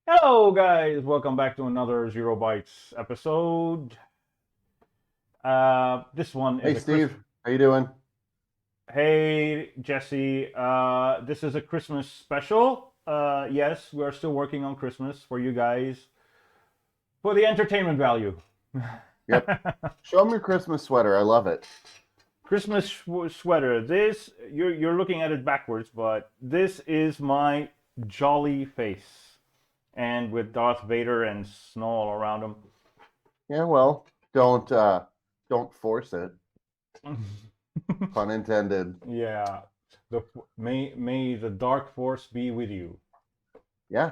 Hello, guys. Welcome back to another Zero Bytes episode. This one is Hey a Chris. Steve, how you doing? Hey, Jesse. This is a Christmas special. Yes, we are still working on Christmas for you guys for the entertainment value. Yep. Show 'em your Christmas sweater. I love it. Christmas sweater. This you're looking at it backwards, but this is my jolly face, and with Darth Vader and snow all around him. Yeah, well, don't force it. Pun intended. Yeah. May the dark force be with you. Yeah.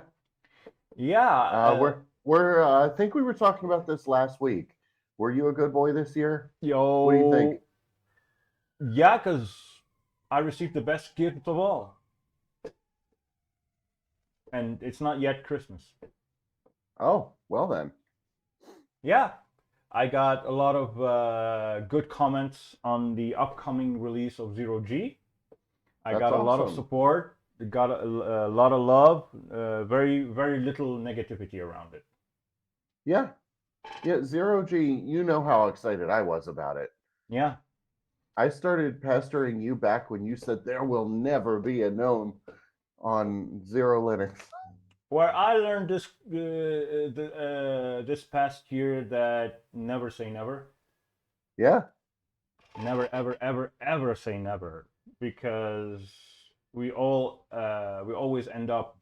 Yeah. I think we were talking about this last week. Were you a good boy this year? What do you think? Yo. Yeah, because I received the best gift of all, and it's not yet Christmas. Oh, well then. Yeah. I got a lot of good comments on the upcoming release of Zero G. I That's got a lot of awesome. support. Got a lot of love. Very little negativity around it. Yeah. Yeah, Zero G, you know how excited I was about it. Yeah. I started pestering you back when you said there will never be a gnome on XeroLinux. Where I learned this past year that never say never, Yeah. never ever ever ever say never, because we always end up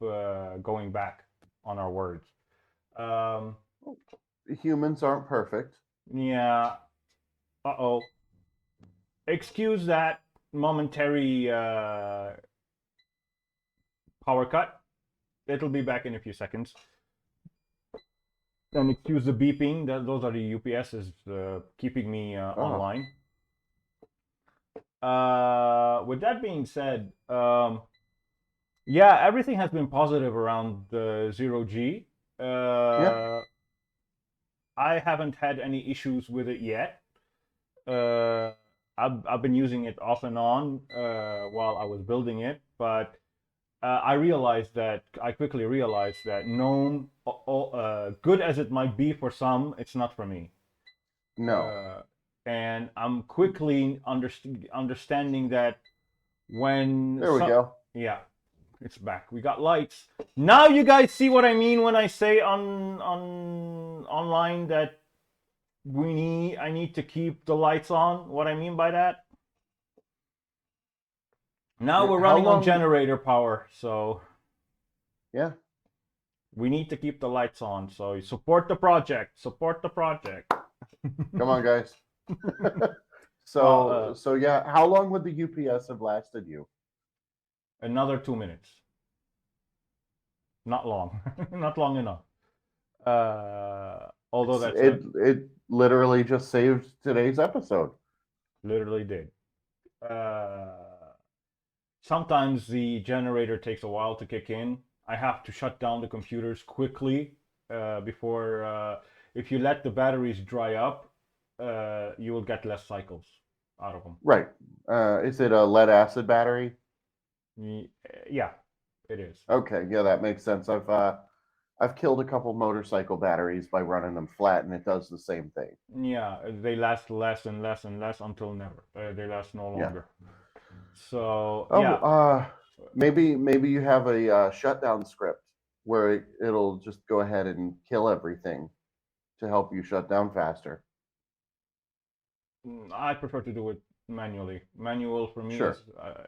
going back on our words. Um, Humans aren't perfect. yeah. Uh-oh. Excuse that momentary power cut. It'll be back in a few seconds. And excuse the beeping. Those are the UPSs keeping me Oh, online. With that being said, yeah, everything has been positive around the Zero G. yeah. Uh, I haven't had any issues with it yet. Uh, I've been using it off and on while I was building it, but I quickly realized that GNOME, good as it might be for some, it's not for me. No. Uh, and I'm quickly understanding that when There we some, go. yeah, it's back. We got lights. Now you guys see what I mean when I say on online that I need to keep the lights on. What I mean by that? Now Yeah, we're how running on long? generator power, so Yeah. we need to keep the lights on. So support the project. Support the project. Come on, guys. Well, So yeah, how long would the UPS have lasted you? another 2 minutes. Not long. Not long enough. Although that's a It literally just saved today's episode. literally did. Uh, Sometimes the generator takes a while to kick in. I have to shut down the computers quickly before. If you let the batteries dry up, you will get less cycles out of them. Right. Is it a lead acid battery? Yeah, it is. Okay, yeah, that makes sense. I've killed a couple motorcycle batteries by running them flat, and it does the same thing. Yeah, they last less and less and less until never. They last no Yeah. longer. So Oh, yeah, maybe you have a shutdown script where it'll just go ahead and kill everything to help you shut down faster. I prefer to do it manually. Manual for me Sure.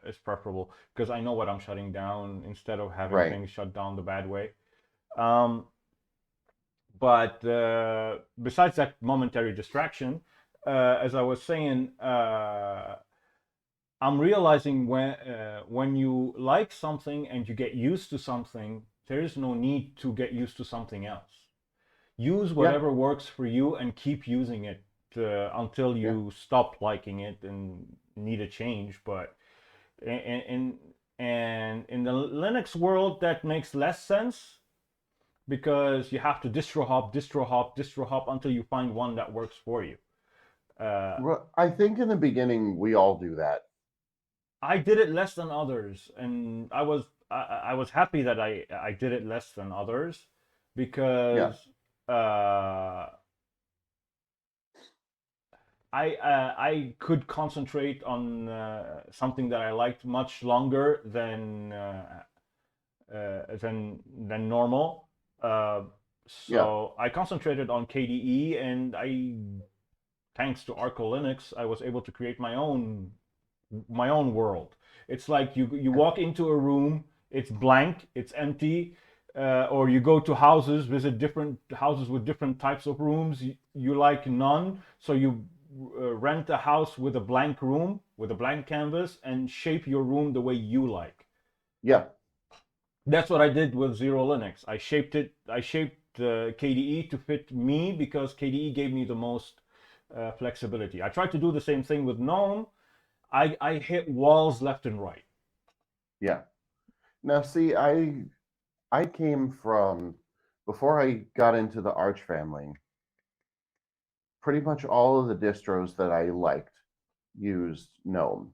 is preferable because I know what I'm shutting down instead of having Right. things shut down the bad way. Um, but besides that momentary distraction, as I was saying, I'm realizing when you like something and you get used to something, there is no need to get used to something else. Use Yeah. whatever works for you and keep using it until Yeah. you stop liking it and need a change. But in in the Linux world, that makes less sense because you have to distro hop until you find one that works for you. Uh, Well, I think in the beginning we all do that. I did it less than others, and I was happy that I did it less than others. because I could concentrate on something that I liked much longer than normal. So I concentrated on KDE, and thanks to XeroLinux, I was able to create my own world. It's like you walk into a room, it's blank, it's empty, or you go to houses, visit different houses with different types of rooms. You like none, so you rent a house with a blank room, with a blank canvas, and shape your room the way you like. Yeah. That's what I did with XeroLinux. I shaped it. I shaped KDE to fit me because KDE gave me the most flexibility. I tried to do the same thing with GNOME. I hit walls left and right. Yeah. Now, see, I came from, before I got into the Arch family, pretty much all of the distros that I liked used GNOME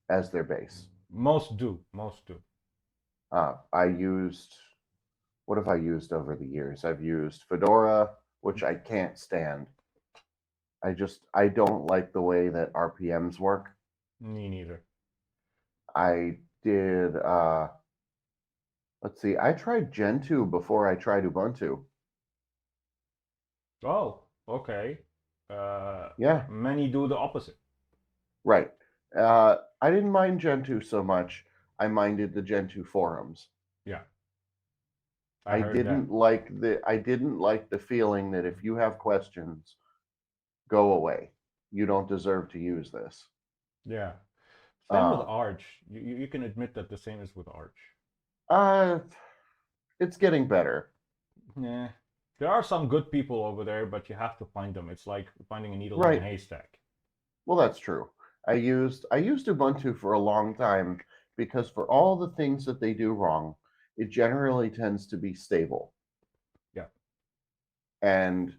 as their base. Most do. Most do. I used, what have I used over the years? I've used Fedora, which I can't stand. I don't like the way that RPMs work. Me neither. I did, let's see, I tried Gentoo before I tried Ubuntu. Oh, okay. Yeah, Many do the opposite. right. I didn't mind Gentoo so much. I minded the Gentoo forums. Yeah, I heard that. I didn't like the feeling that if you have questions, go away. You don't deserve to use this. Yeah. Same with Uh, Arch. You can admit that the same is with Arch. uh, it's getting better. Yeah. There are some good people over there, but you have to find them. It's like finding a needle in a Right. haystack. Well, that's true. I used Ubuntu for a long time because for all the things that they do wrong, it generally tends to be stable. Yeah. And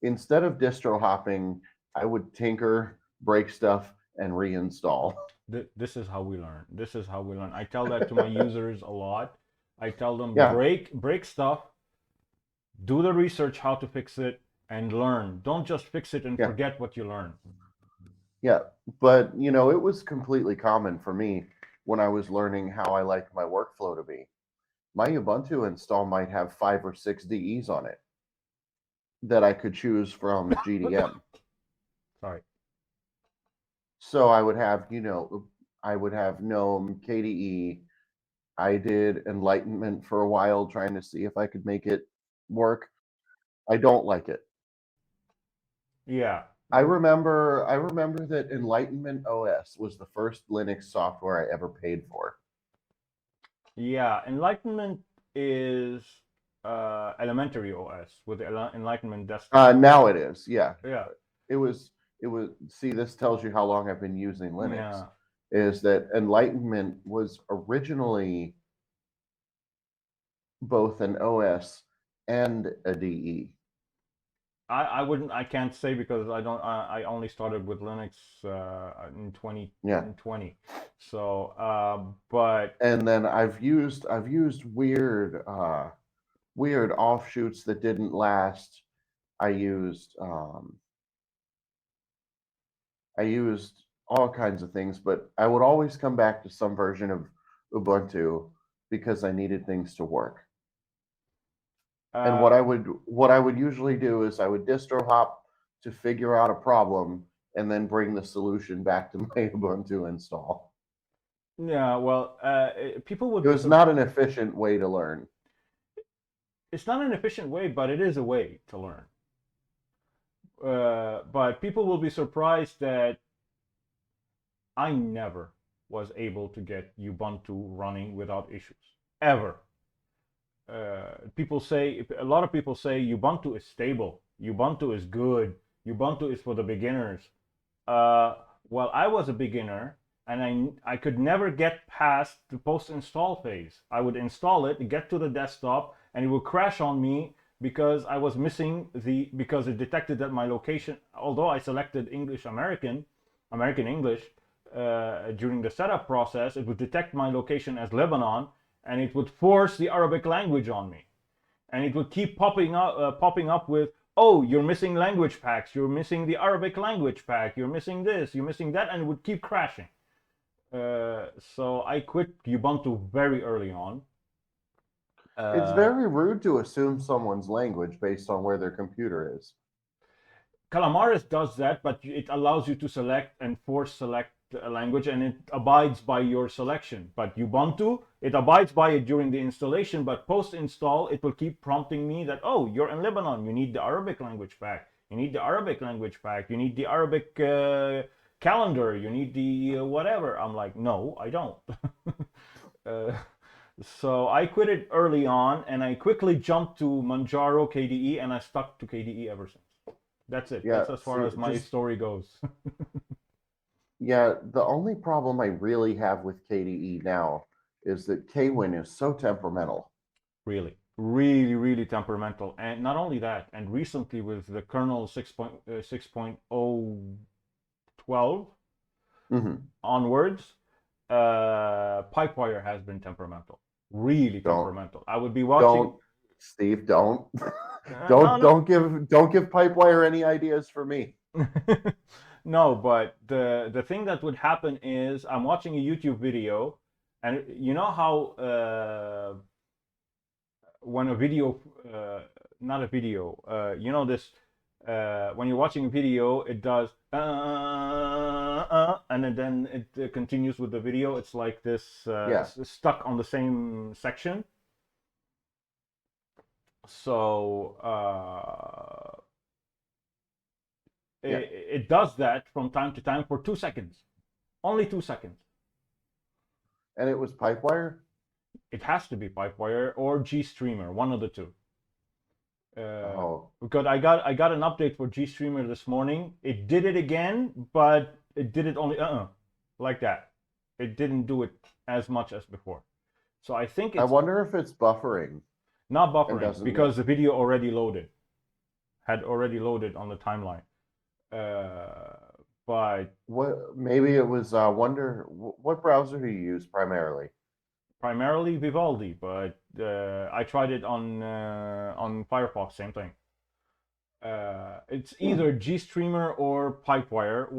instead of distro hopping, I would tinker, break stuff, and reinstall. This is how we learn. This is how we learn. I tell that to my users a lot. I tell them Yeah, break stuff, do the research how to fix it, and learn. Don't just fix it and yeah, forget what you learned. yeah. But you know, it was completely common for me when I was learning how I liked my workflow to be. My Ubuntu install might have 5 or 6 DEs on it that I could choose from GDM. Sorry. So I would have, you know, I would have GNOME, KDE. I did Enlightenment for a while trying to see if I could make it work. I don't like it. Yeah. I remember that Enlightenment OS was the first Linux software I ever paid for. Yeah. Enlightenment is elementary OS with Enlightenment desktop. Now it is, yeah. Yeah. It was see, this tells you how long I've been using Linux. Yeah. Is that Enlightenment was originally both an OS and a DE. I can't say because I only started with Linux in 2020. So but And then I've used weird offshoots that didn't last. I used I used all kinds of things, but I would always come back to some version of Ubuntu because I needed things to work. And what I would usually do is I would distro hop to figure out a problem and then bring the solution back to my Ubuntu install. yeah, well, people would It be was not an efficient way to learn. it's not an efficient way, but it is a way to learn. But people will be surprised that I never was able to get Ubuntu running without issues ever. A lot of people say Ubuntu is stable, Ubuntu is good, Ubuntu is for the beginners. Uh, well, I was a beginner and I could never get past the post install phase. I would install it, get to the desktop, and it would crash on me because I was missing because it detected that my location, although I selected American English during the setup process, it would detect my location as Lebanon and it would force the Arabic language on me. and it would keep popping up with, oh, you're missing language packs, you're missing the Arabic language pack, you're missing this, you're missing that, and it would keep crashing. So I quit Ubuntu very early on. It's very rude to assume someone's language based on where their computer is. Calamares does that, but it allows you to select and force select a language, and it abides by your selection. But Ubuntu, it abides by it during the installation, but post-install, it will keep prompting me that, oh, you're in Lebanon, you need the Arabic language pack, you need the Arabic language pack, you need the Arabic calendar, you need the whatever. I'm like, no, I don't. So I quit it early on, and I quickly jumped to Manjaro KDE, and I stuck to KDE ever since. That's it. Yeah, that's as far as my story goes. Yeah, the only problem I really have with KDE now is that Kwin is so temperamental. Really, really, really temperamental. And not only that, and recently with the kernel 6.012 onwards, Pipewire has been temperamental. Really temperamental. I would be watching. Don't, Steve, don't. Don't give Pipewire any ideas for me. No, but the thing that would happen is I'm watching a YouTube video, and you know how when a video, not a video, you know this, when you're watching a video, it does, and then it continues with the video. It's like this, stuck on the same section. So it does that from time to time for 2 seconds, only 2 seconds. And it was Pipewire? It has to be Pipewire or GStreamer, one of the two. Because I got an update for GStreamer this morning. It did it again, but it did it only like that. It didn't do it as much as before. So I think it's, I wonder if it's buffering. Not buffering, because the video already had already loaded on the timeline. But maybe it was what browser do you use primarily? Primarily Vivaldi, but I tried it on Firefox, same thing. It's either GStreamer or Pipewire,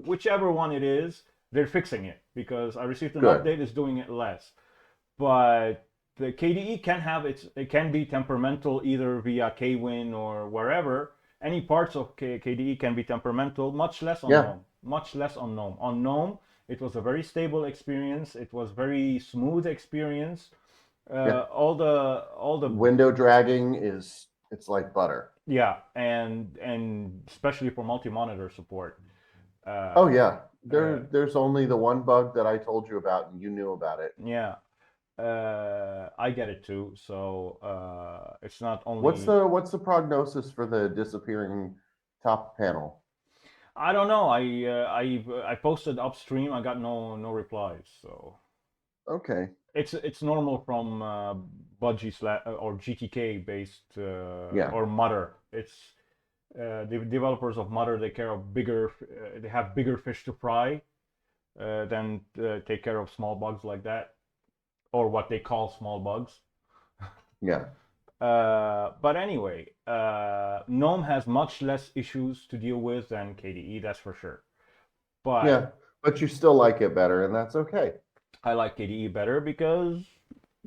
whichever one it is, they're fixing it, because I received an update is doing it less. But the KDE it can be temperamental either via Kwin or wherever. Any parts of KDE can be temperamental, much less on GNOME. Much less on GNOME. On GNOME, it was a very stable experience. It was very smooth experience. All the window dragging it's like butter. Yeah, and especially for multi-monitor support. There's only the one bug that I told you about, and you knew about it. Yeah. I get it too. So it's not only. What's the prognosis for the disappearing top panel? I don't know. I posted upstream. I got no replies. So okay, it's normal from Budgie or GTK based or Mutter. It's the developers of Mutter. They they have bigger fish to fry than take care of small bugs like that. Or what they call small bugs. Yeah. But anyway, GNOME has much less issues to deal with than KDE, that's for sure. But you still like it better, and that's okay. I like KDE better because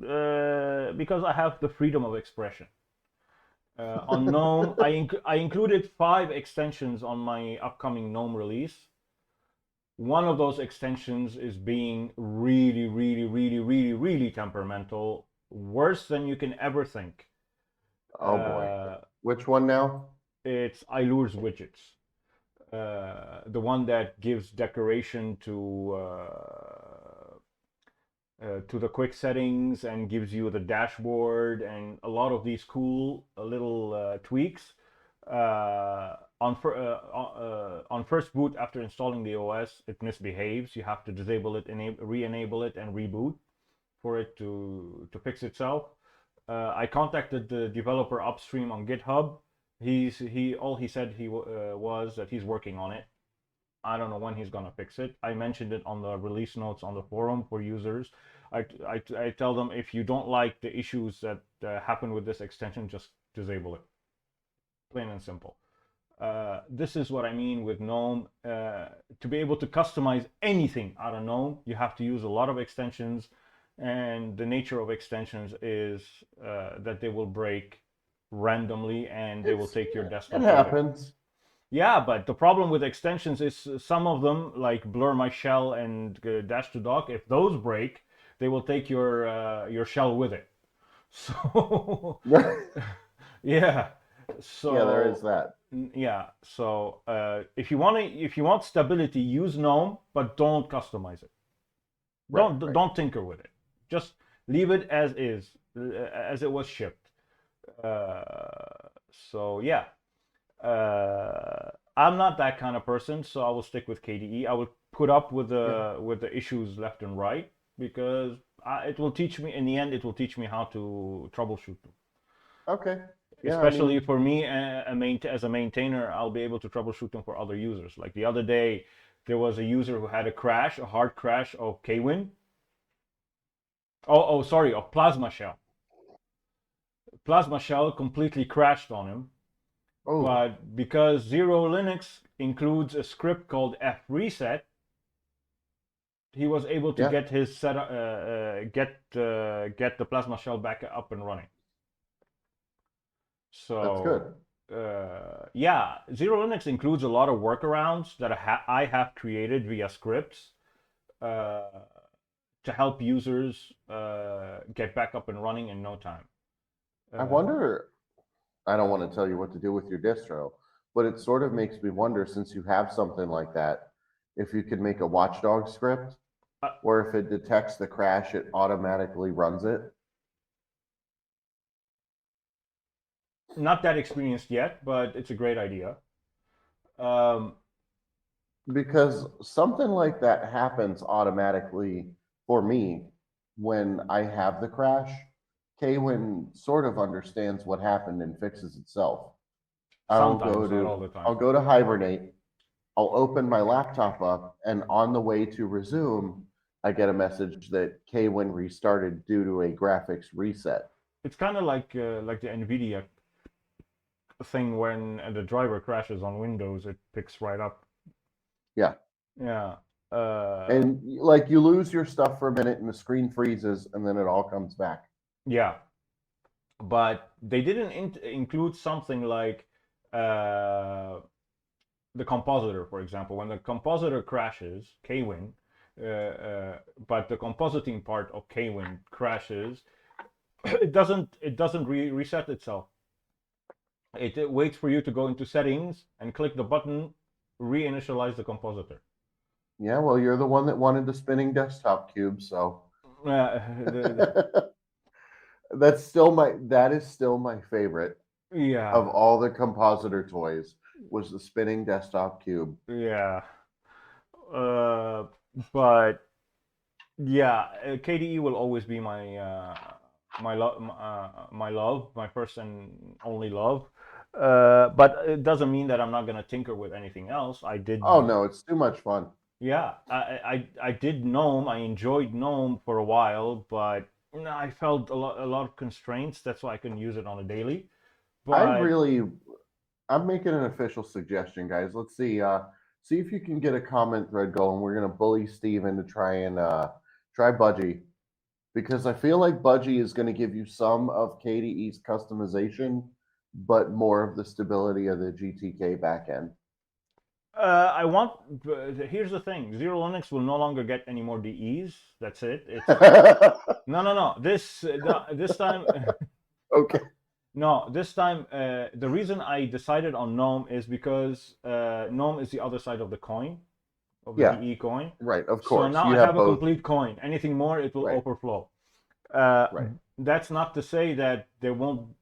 I have the freedom of expression. On GNOME, I included 5 extensions on my upcoming GNOME release. One of those extensions is being really, really, really, really, really temperamental, worse than you can ever think. Oh boy. Which one now? It's Ilure's widgets. The one that gives decoration to the quick settings and gives you the dashboard and a lot of these cool little tweaks. On first boot after installing the OS, it misbehaves. You have to disable it, re-enable it, and reboot for it to fix itself. I contacted the developer upstream on GitHub. All he said was that he's working on it. I don't know when he's gonna fix it. I mentioned it on the release notes on the forum for users. I tell them, if you don't like the issues that happen with this extension, just disable it. Plain and simple. This is what I mean with GNOME. To be able to customize anything out of GNOME, you have to use a lot of extensions, and the nature of extensions is that they will break randomly and they will take your It desktop with it. happens. Yeah, but the problem with extensions is some of them, like Blur My Shell and Dash to Dock, if those break, they will take your shell with it. So yeah, Yeah, there is so that. yeah, so if you want stability, use GNOME, but don't customize it. Right, right. Don't tinker with it. Just leave it as is, as it was shipped. So yeah, I'm not that kind of person, so I will stick with KDE. I will put up Yeah. with the issues left and right because it will teach me. In the end, it will teach me how to troubleshoot them. Okay. Yeah, I Especially mean, for me, as a maintainer, I'll be able to troubleshoot them for other users. Like the other day, there was a user who had a crash, a hard crash of Kwin. Sorry, of Plasma Shell. Plasma Shell completely crashed on him. oh, But because XeroLinux includes a script called freset, he was able to yeah, get his set get the Plasma Shell back up and running. that's So good. yeah, XeroLinux includes a lot of workarounds that I have created via scripts uh, to help users get back up and running in no time. I wonder, I don't want to tell you what to do with your distro, but it sort of makes me wonder, since you have something like that, if you could make a watchdog script Uh, where if it detects the crash, it automatically runs it. Not that experienced yet, but it's a great idea. Um, Because something like that happens automatically for me when I have the crash. Kwin sort of understands what happened and fixes itself. I'll go Sometimes, not all to the time. I'll go to hibernate. I'll open my laptop up, and on the way to resume, I get a message that Kwin restarted due to a graphics reset. It's kind of like the NVIDIA thing when the driver crashes on Windows, it picks right up. Yeah. Yeah. Uh, And like you lose your stuff for a minute and the screen freezes and then it all comes back. yeah. But they didn't include something like the compositor, for example. When the compositor crashes, Kwin, but the compositing part of Kwin crashes, it doesn't reset itself. It waits for you to go into settings and click the button, reinitialize the compositor. Yeah, well, you're the one that wanted the spinning desktop cube, so The, that is still my favorite of yeah, all the compositor toys was the spinning desktop cube. yeah. Uh, but yeah, KDE will always be my love, my first and only love. But it doesn't mean that I'm not gonna tinker with anything else. I Oh did, no, it's too much fun. yeah, I did GNOME. I enjoyed GNOME for a while, but I felt a lot of constraints. That's why I couldn't use it on a daily. I But really I'm making an official suggestion, guys. Let's see. See if you can get a comment thread going. We're gonna bully Steve into try Budgie, because I feel like Budgie is going to give you some of KDE's customization, but more of the stability of the GTK backend. I want. Here's the thing: XeroLinux will no longer get any more DEs. That's it. It's no. This time. Okay. No, this time the reason I decided on GNOME is because GNOME is the other side of the coin, of the Yeah. DE coin. Right. Of So course. now You I have have a both. complete coin. Anything more, it will Right. overflow. Uh, Right. that's not to say that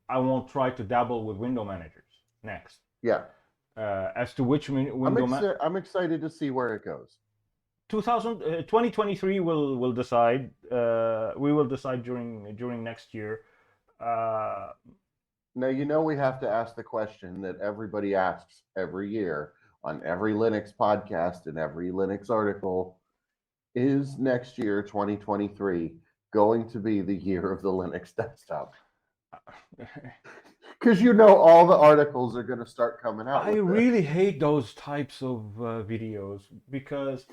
I won't try to dabble with window managers next. Yeah. As to which window I'm excited to see where it goes. 2023 will decide. We will decide during next year. Uh, Now, you know, we have to ask the question that everybody asks every year on every Linux podcast and every Linux article. Is next year, 2023, going to be the year of the Linux desktop? Because all the articles are going to start coming out. I really hate those types of videos because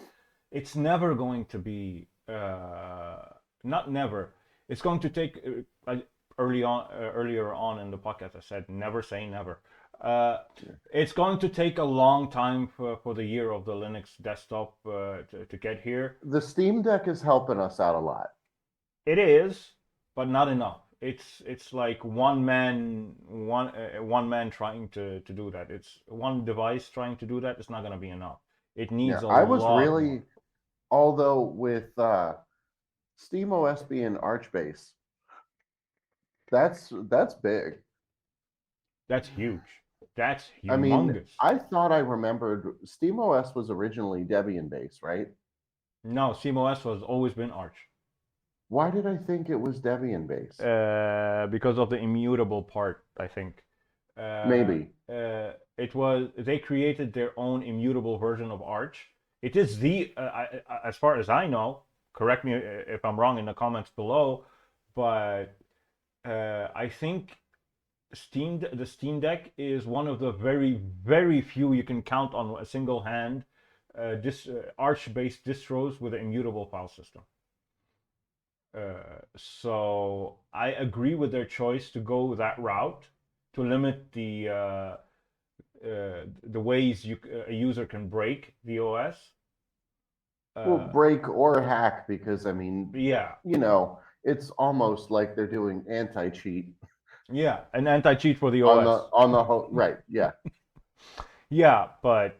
it's never going to be not never. It's going to take earlier on in the podcast. I said never say never. It's going to take a long time for the year of the Linux desktop to get here. The Steam Deck is helping us out a lot. It is, but not enough. It's like one man trying to do that. It's one device trying to do that. It's not going to be enough. It needs a lot. I was really, more. although with SteamOS being Archbase, that's big. That's huge. That's humongous. I mean, I thought I remembered SteamOS was originally Debian based, right? No, SteamOS has always been Arch. Why did I think it was Debian based? Because of the immutable part, I think. Maybe. They created their own immutable version of Arch. It is as far as I know, correct me if I'm wrong in the comments below, but I think the Steam Deck is one of the very, very few you can count on a single hand Arch-based distros with an immutable file system. So I agree with their choice to go that route to limit the ways a user can break the OS. Well, break or hack, because I mean, yeah, it's almost like they're doing anti-cheat. Yeah, an anti-cheat for the OS. On the whole, right? Yeah. Yeah, but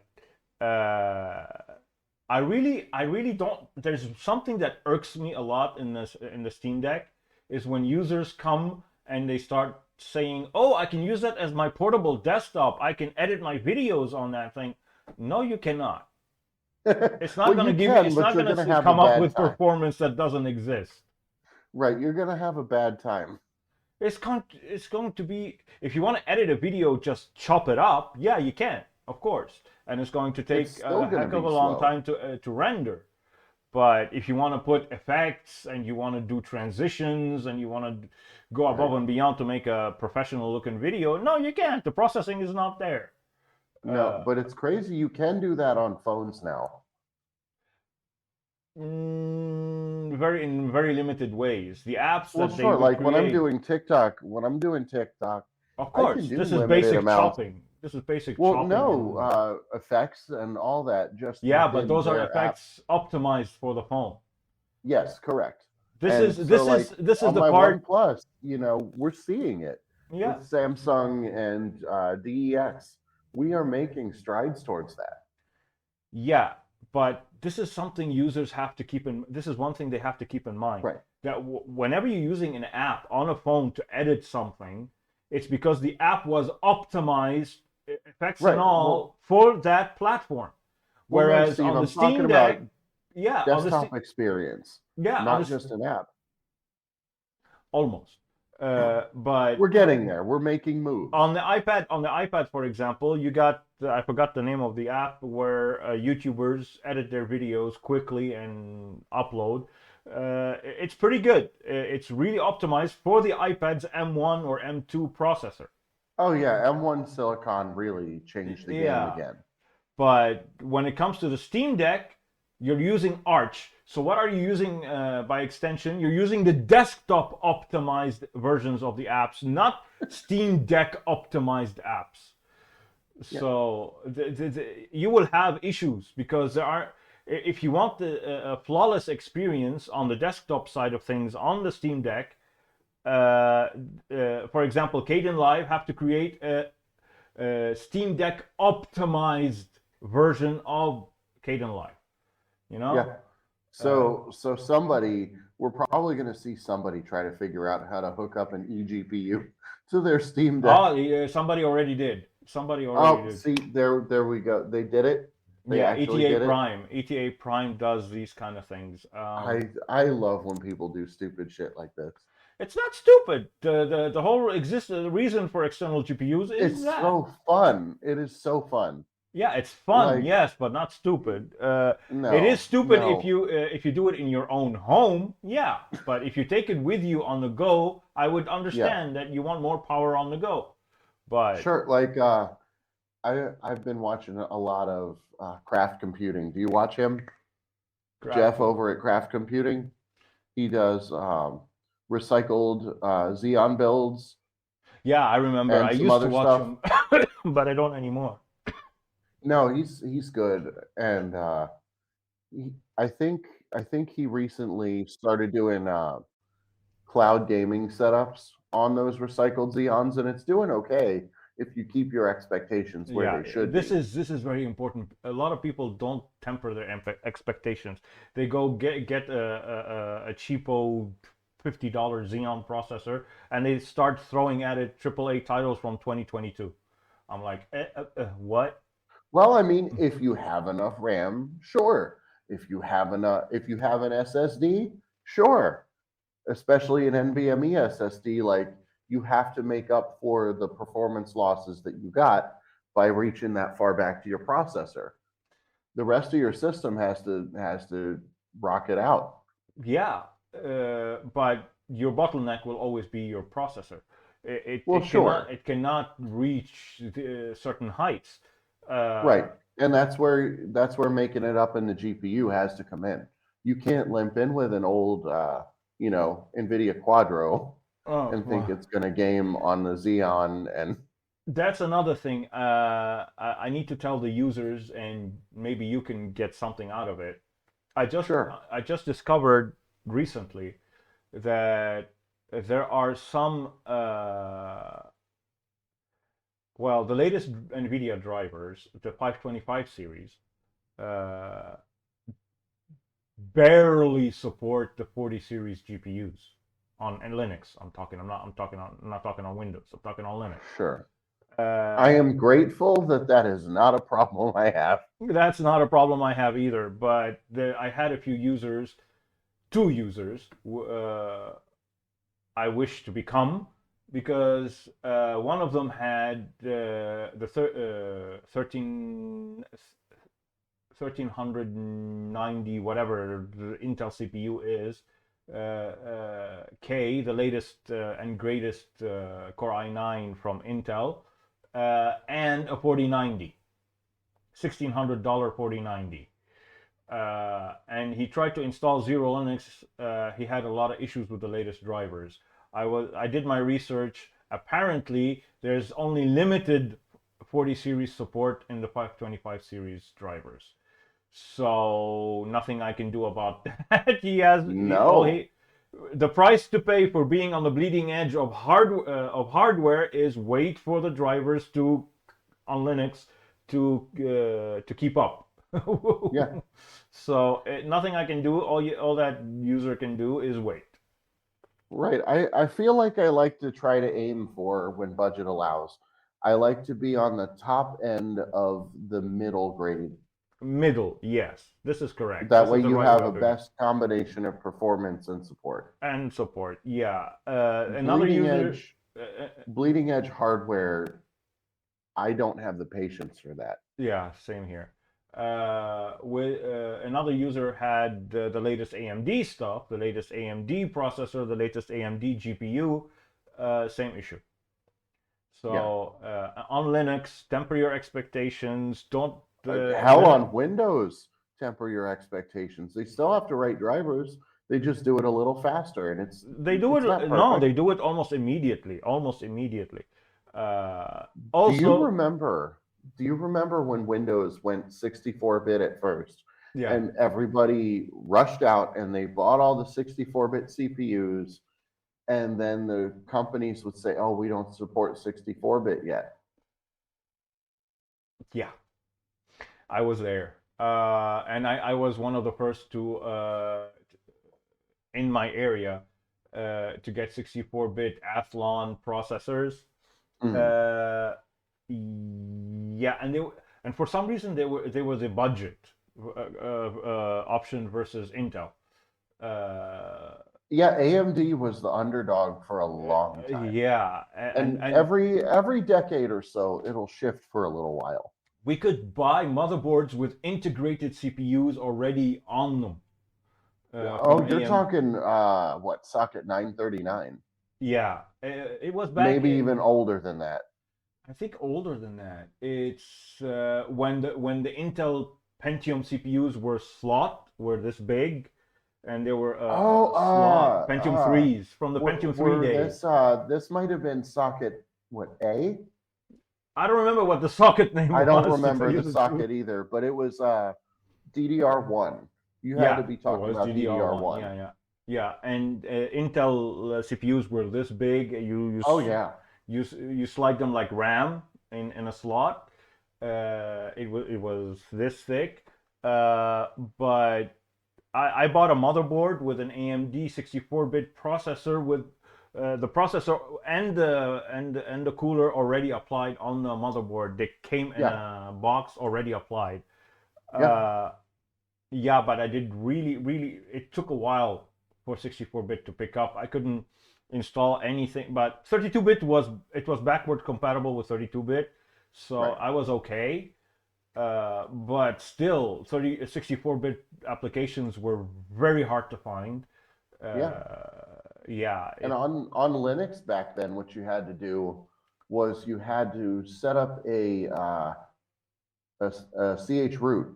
I really don't. There's something that irks me a lot in the Steam Deck is when users come and they start saying, "Oh, I can use that as my portable desktop. I can edit my videos on that thing." No, you cannot. It's not going to give you. It's not going to come up with performance that doesn't exist. Right, you're going to have a bad time. It's going to be, if you want to edit a video, just chop it up. Yeah, you can, of course, and it's going to take a heck of a long time to render. But if you want to put effects and you want to do transitions and you want to go above and beyond to make a professional looking video, no, you can't. The processing is not there. No, but it's crazy. You can do that on phones now. In very limited ways. The apps that they like create, when I'm doing TikTok. Of course, this is basic chopping. This is basic chopping. Well, no, effects and all that. Just but those are effects optimized for the phone. Yes, correct. This is the part. OnePlus, we're seeing it. Yeah. With Samsung and DEX, we are making strides towards that. Yeah, but this is something users have to keep in. This is one thing they have to keep in mind. Right. That whenever you're using an app on a phone to edit something, it's because the app was optimized, effects and all, for that platform. Whereas on the Steam Deck, desktop experience, not just an app. Almost. But we're getting there. We're making moves. On the iPad, for example, you got I forgot the name of the app where YouTubers edit their videos quickly and upload. It's pretty good. It's really optimized for the iPad's M1 or M2 processor. Oh yeah, M1 Silicon really changed the game again. But when it comes to the Steam Deck, you're using Arch. So what are you using by extension? You're using the desktop optimized versions of the apps, not Steam Deck optimized apps. Yeah. So you will have issues because if you want a flawless experience on the desktop side of things on the Steam Deck, for example, Kdenlive have to create a Steam Deck optimized version of Kdenlive. Yeah. So we're probably going to see somebody try to figure out how to hook up an eGPU to their Steam Deck. Oh, yeah, somebody already did. Did. See, there we go. They did it. ETA Prime. ETA Prime does these kind of things. I love when people do stupid shit like this. It's not stupid. The whole reason for external GPUs is so fun. It is so fun. Yeah, it's fun, Like, yes, but not stupid. It is no, stupid no. if you do it in your own home, yeah. But if you take it with you on the go, I would Yeah, understand that you want more power on the go. But sure. Like, I've been watching a lot of Craft Computing. Do you watch him? craft Jeff com- over at Craft Computing. He does recycled Xeon builds yeah, I remember. I and some used to other watch stuff. them, but I don't anymore. No, he's good, and I think he recently started doing cloud gaming setups on those recycled Xeons, and it's doing okay if you keep your expectations where Yeah, they should be. this is very important. A lot of people don't temper their expectations. They go get a cheapo $50 Xeon processor and they start throwing at it AAA titles from 2022. I'm like, what? Well, I mean, if you have enough RAM, sure. If you have an SSD, sure. Especially an NVMe SSD, like you have to make up for the performance losses that you got by reaching that far back to your processor. The rest of your system has to rock it out. Yeah, but your bottleneck will always be your processor. Well, sure. It cannot reach certain heights. Right. Uh, And that's where making it up in the GPU has to come in. You can't limp in with an old NVIDIA Quadro oh, and think well, it's going to game on the Xeon and that's another thing. I need to tell the users, and maybe you can get something out of it. sure. I just discovered recently that there are some well, the latest NVIDIA drivers, the 525 series, uh, barely support the 40 series GPUs on and Linux. I'm not talking on Windows. I'm talking on Linux. Sure. I Uh, am grateful that that is not a problem I have. that's not a problem I have either. But I had a few users, two users, I wish to become because one of them had the 1390 whatever the Intel CPU is, K, the latest and greatest Core i9 from Intel, and a 4090, $1,600 4090. And he tried to install XeroLinux. He had a lot of issues with the latest drivers. I did my research. Apparently, there's only limited 40 series support in the 525 series drivers. So nothing I can do about that. No. The price to pay for being on the bleeding edge of hardware is wait for the drivers to on Linux to keep up. Yeah. So nothing I can do. All that user can do is wait. Right. I feel like I like to try to aim for when budget allows. I like to be on the top end of the middle grade. Middle, yes, this is correct. That This way is the you right way have a of doing it. best combination of performance and support. And support, yeah. Another Bleeding user, edge uh, uh, bleeding edge hardware, I don't have the patience for that. yeah, same here. With another user had the latest AMD stuff, the latest AMD processor, the latest AMD GPU. Same issue. Yeah. So on Linux, temper your expectations. Don't and Hell, Linux. on Windows, temper your expectations. They still have to write drivers. They just do it a little faster, and They do it's not it. No, perfect. they do it almost immediately. Almost immediately. Uh, Do you also, remember? Do you remember when Windows went 64-bit at first, yeah, and everybody rushed out and they bought all the 64-bit CPUs, and then the companies would say, "Oh, we don't support 64-bit yet." yeah, I was there, and I was one of the first to in my area to get 64-bit Athlon processors. Mm. Uh, yeah, and for some reason there was a budget option versus Intel. Uh, Yeah, AMD was the underdog for a long time. yeah, And and every decade or so, it'll shift for a little while. we could buy motherboards with integrated CPUs already on them. Oh, you're talking what, socket 939? Yeah, it was back Maybe in, even older than that. I think older than that. It's when the Intel Pentium CPUs were this big, and they were Oh, slot Pentium threes from the Pentium 3 were days. this might have been socket what, A? I don't remember what the socket name I don't was, to tell remember you the the truth. socket either, but it was DDR1. You had to Yeah, be it talking was about DDR1. DDR1. Yeah, yeah, yeah. And Intel CPUs were this big. Oh yeah. You slide them like RAM in a slot. It was this thick. But I bought a motherboard with an AMD 64-bit processor with the processor and the cooler already applied on the motherboard. They came in Yeah. a box already applied. Yeah. Uh, yeah, but I did really. It took a while for 64-bit to pick up. I couldn't install anything, but 32-bit was backward compatible with 32-bit, so Right. I was okay. But still, 64-bit applications were very hard to find. Yeah. Yeah, And on Linux back then, what you had to do was you had to set up a ch root,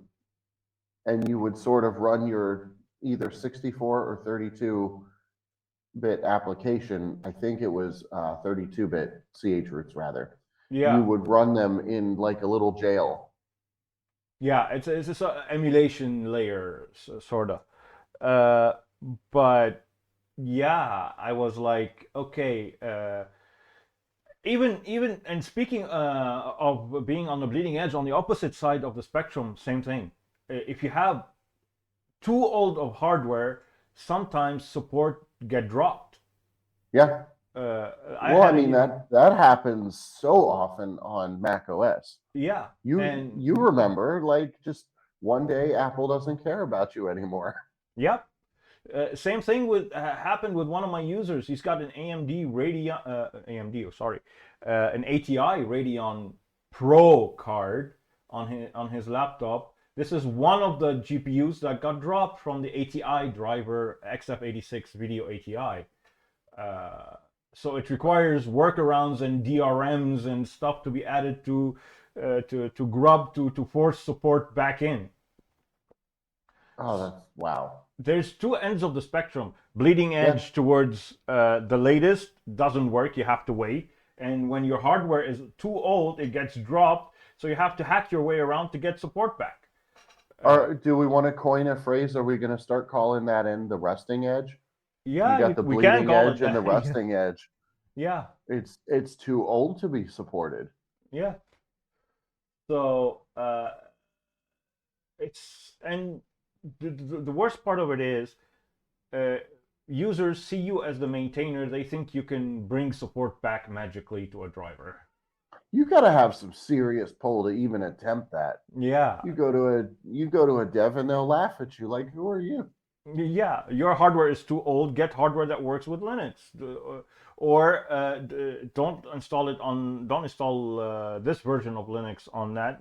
and you would sort of run your either 64 or 32-bit application. I think it was 32-bit ch roots rather. You yeah, would run them in like a little jail. yeah. It's just an emulation layer, sort of. Uh, but yeah, I was like, okay. Even and speaking of being on the bleeding edge, on the opposite side of the spectrum, same thing. If you have too old of hardware, sometimes support get dropped. Yeah. I Well, I had mean a that happens so often on Mac OS. yeah, and You remember, like, just one day Apple doesn't care about you anymore. yep. Same thing with happened with one of my users. He's got an AMD Radeon, AMD, oh, sorry, an ATI Radeon Pro card on his laptop. This is one of the GPUs that got dropped from the ATI driver XF86 Video ATI. Uh, so it requires workarounds and DRMs and stuff to be added to grub to force support back in. Oh, that's wow. There's two ends of the spectrum. Bleeding Yeah. edge towards the latest doesn't work. You have to wait. And when your hardware is too old, it gets dropped. So you have to hack your way around to get support back. Or do we want to coin a phrase? Are we going to start calling that in the resting edge? You Yeah, got the we can bleeding call it edge and the that. resting edge. Yeah, It's too old to be supported. yeah. So it's and the worst part of it is uh, users see you as the maintainer. They think you can bring support back magically to a driver. You got to have some serious pull to even attempt that. Yeah, You go to a dev and they'll laugh at you like, "Who are you?" yeah. Your hardware is too old. Get hardware that works with Linux, or don't install this version of Linux on that.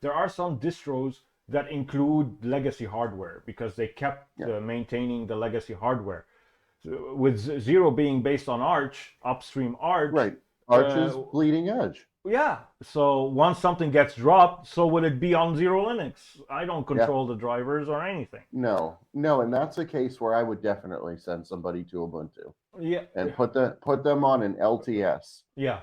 There are some distros that include legacy hardware because they kept Yeah. maintaining the legacy hardware. So, with Zero being based on Arch, upstream Arch, Right. Arch is uh, bleeding edge. yeah. So once something gets dropped, so will it be on XeroLinux. I don't Yeah. control the drivers or anything. No, and that's a case where I would definitely send somebody to Ubuntu Yeah, and put them on an LTS. yeah.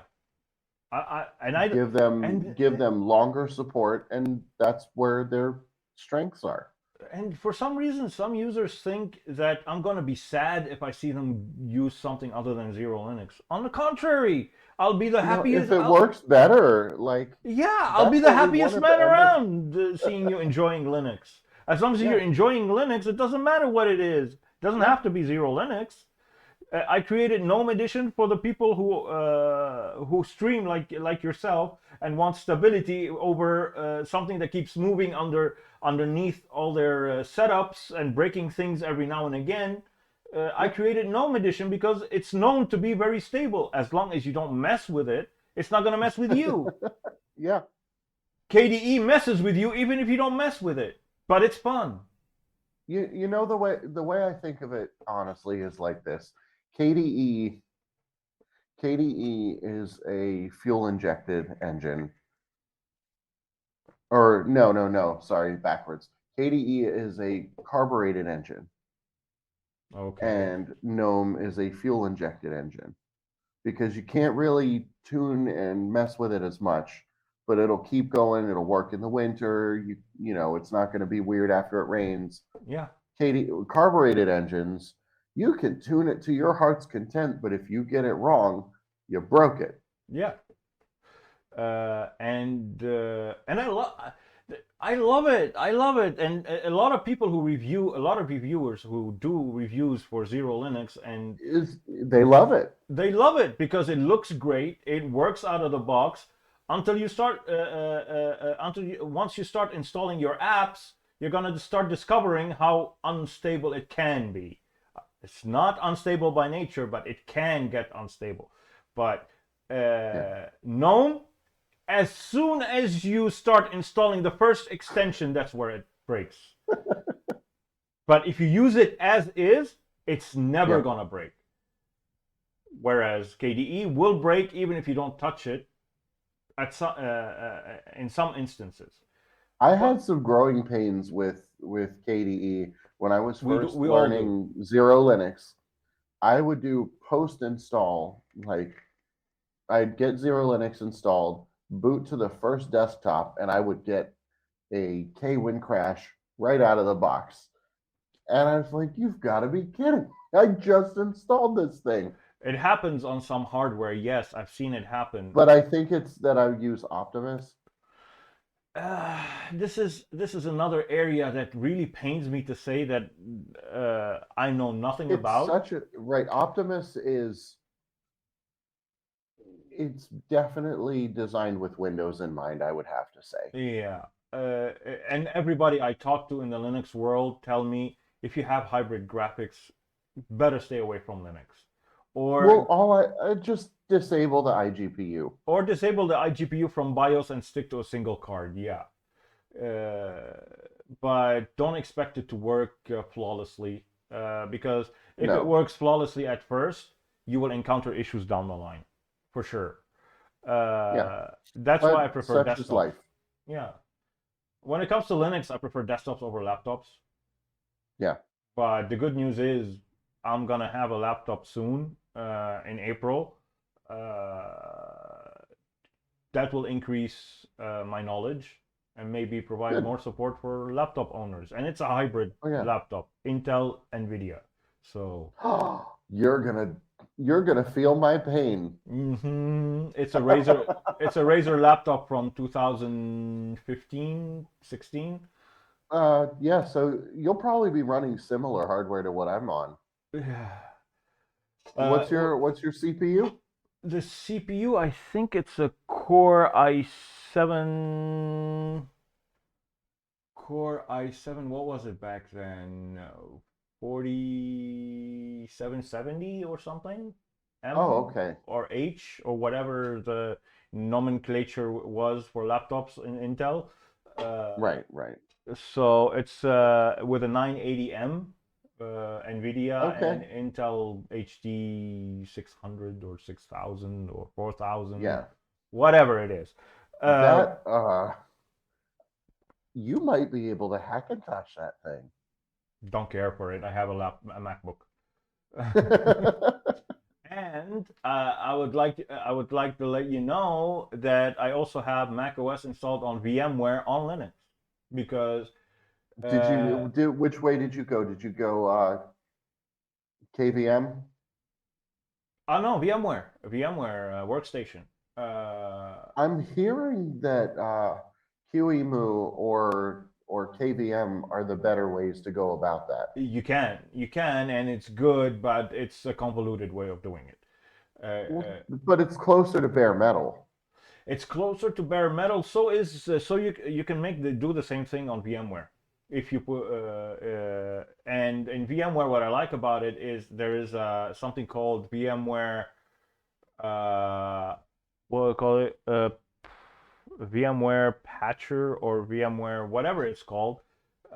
I Give them longer support, and that's where their strengths are. and for some reason, some users think that I'm gonna be sad if I see them use something other than XeroLinux. On the contrary, I'll be the happiest. If it works better, like, Yeah, I'll be that's the what we happiest want man to end up. around seeing you enjoying Linux. As long as Yeah. you're enjoying Linux, it doesn't matter what it is. It doesn't have to be XeroLinux. I created Gnome Edition for the people who stream like yourself and want stability over something that keeps moving underneath all their setups and breaking things every now and again. I created Gnome Edition because it's known to be very stable. As long as you don't mess with it, it's not going to mess with you. Yeah. KDE messes with you even if you don't mess with it, but it's fun. You know the way I think of it honestly is like this. KDE KDE is a fuel injected engine. Or no, sorry, backwards. KDE is a carbureted engine Okay. and GNOME is a fuel injected engine because you can't really tune and mess with it as much, but it'll keep going, it'll work in the winter, it's not going to be weird after it rains. Yeah. Carbureted engines, you can tune it to your heart's content, but if you get it wrong, you broke it. Yeah. And I love it. I love it. And a lot of people who review, a lot of reviewers who do reviews for XeroLinux, and They love it. they love it because it looks great. It works out of the box until you start. Once you start installing your apps, you're gonna start discovering how unstable it can be. It's not unstable by nature, but it can get unstable. But Yeah. GNOME, as soon as you start installing the first extension, that's where it breaks. But if you use it as is, it's never Yep. gonna break. Whereas KDE will break even if you don't touch it in some instances. I But had some growing pains with KDE when I was first we all do. learning XeroLinux. I would do post install, like I'd get XeroLinux installed, boot to the first desktop, and I would get a KWin crash right out of the box. And I was like, you've got to be kidding. I just installed this thing. It happens on some hardware. Yes, I've seen it happen. But I think it's that I use Optimus. This is another area that really pains me to say that I know nothing It's about. such a right. Optimus is it's definitely designed with Windows in mind, I would have to say. Yeah. And everybody I talk to in the Linux world tell me if you have hybrid graphics, better stay away from Linux. Well, Or I just disable the iGPU. or disable the iGPU from BIOS and stick to a single card. Yeah. But don't expect it to work flawlessly because if it No. works flawlessly at first, you will encounter issues down the line, for sure. Yeah. That's why I But prefer such is desktops. life. Yeah. When it comes to Linux, I prefer desktops over laptops. Yeah. But the good news is I'm gonna have a laptop soon in April. That will increase my knowledge and maybe provide Good. more support for laptop owners. And it's a hybrid Oh yeah. laptop, Intel, NVIDIA. So You're gonna feel my pain. it's a Razer. It's a Razer laptop from 2015, 16. Yeah, so you'll probably be running similar hardware to what I'm on. Uh, What's your CPU? the CPU, I think it's a Core i7. Core i7. What was it back then? 4770 or something. Oh, M okay. or H or whatever the nomenclature was for laptops in Intel. Right, right. So it's with a 980M NVIDIA Okay. and Intel HD 600 or 6000 or 4000, Yeah. whatever it is. That you might be able to Hackintosh that thing. Don't care for it. I have a MacBook. And I would like to let you know that I also have macOS installed on VMware on Linux because Did you do which way did you go? Did you go KVM? oh no, VMware workstation. Uh, I'm hearing that QEMU or KVM are the better ways to go about that. you can, and it's good, but it's a convoluted way of doing it. Well, but it's closer to bare metal. It's closer to bare metal. So you can do the same thing on VMware. If you put and in VMware, what I like about it is there is something called VMware. What do I call it? VMware Patcher or VMware whatever it's called.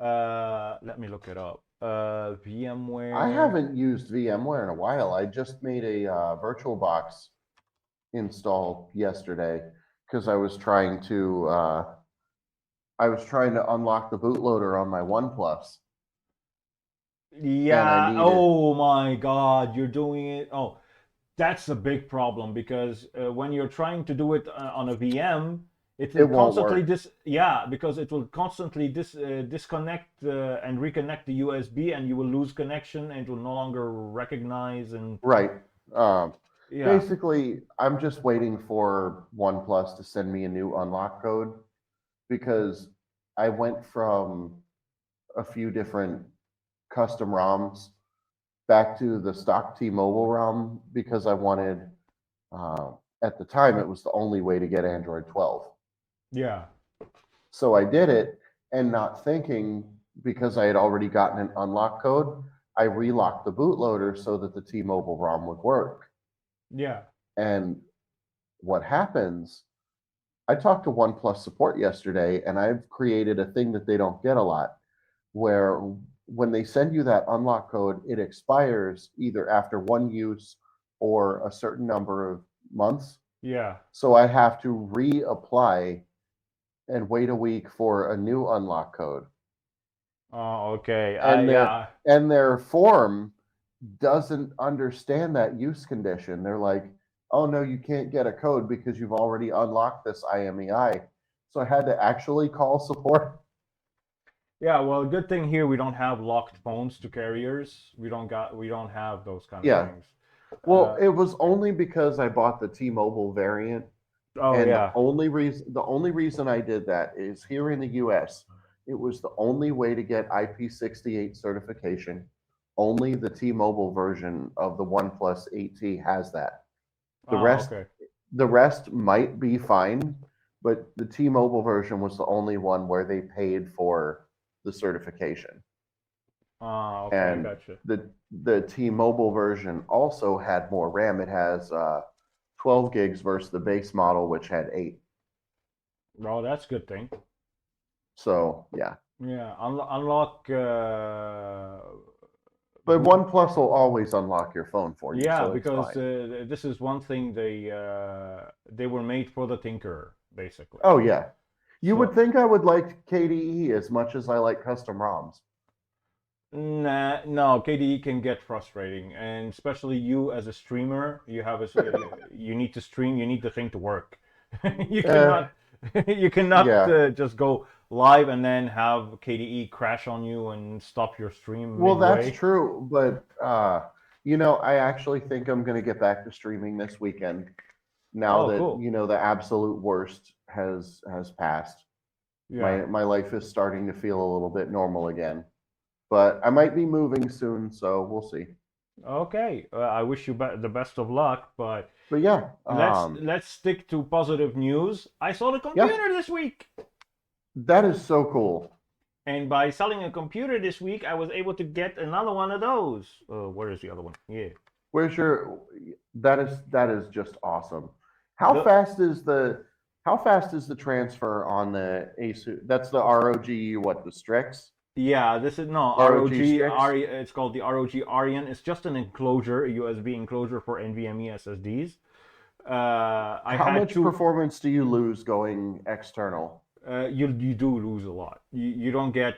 Let me look it up. VMware. I haven't used VMware in a while. I just made a VirtualBox install yesterday because I was trying to unlock the bootloader on my OnePlus, and I Yeah. needed Oh my God, you're doing it. Oh, that's a big problem because when you're trying to do it on a VM, it will it won't constantly work. yeah, because it will constantly disconnect and reconnect the USB, and you will lose connection, and it will no longer recognize. And Right. Um, yeah, Basically, I'm just waiting for OnePlus to send me a new unlock code because I went from a few different custom ROMs back to the stock T-Mobile ROM because I wanted, at the time, it was the only way to get Android 12. yeah, So I did it, and not thinking, because I had already gotten an unlock code, I relocked the bootloader so that the T-Mobile ROM would work. yeah, And what happens, I talked to OnePlus support yesterday, and I've created a thing that they don't get a lot, where when they send you that unlock code, it expires either after one use or a certain number of months. yeah. So I have to reapply and wait a week for a new unlock code. Oh, okay. And Yeah. their form doesn't understand that use condition. They're like, "Oh no, you can't get a code because you've already unlocked this IMEI." So I had to actually call support. Yeah, well, good thing here we don't have locked phones to carriers. We don't have those kind of Yeah. things. Well, it was only because I bought the T-Mobile variant, Oh and yeah, the only reason I did that is here in the US, it was the only way to get IP68 certification. Only the T-Mobile version of the OnePlus 8T has that. The oh rest okay. the rest might be fine, but the T-Mobile version was the only one where they paid for the certification. Oh okay, I And gotcha. the T-Mobile version also had more RAM. It has 12 gigs versus the base model, which had 8. Well, that's a good thing. So yeah, Yeah, unlock. but Boot. OnePlus will always unlock your phone for you, Yeah, so it's because fine. this is one thing they were made for the tinkerer, basically. Oh yeah, you would So think I would like KDE as much as I like custom ROMs. nah, no, KDE can get frustrating, and especially you as a streamer, you need to stream, you need the thing to work. You Uh, cannot you cannot yeah. just go live and then have KDE crash on you and stop your stream Well, that's midway. true, but I actually think I'm going to get back to streaming this weekend now Oh, that cool. the absolute worst has passed. Yeah. My life is starting to feel a little bit normal again. But I might be moving soon, so we'll see. Okay. I wish you the best of luck, but But yeah, let's stick to positive news. I sold a yeah, computer this week. that is so cool. And by selling a computer this week, I was able to get another one of those. Where is the other one? Yeah. Where's your that is just awesome. How The fast is the how fast is the transfer on the ASUS? That's the ROG, what, the Strix? Yeah, this is no ROG ROG Strix? It's called the ROG Arian. It's just an enclosure, a USB enclosure for NVMe SSDs. I How had much two. performance do you lose going external? You do lose a lot. You don't get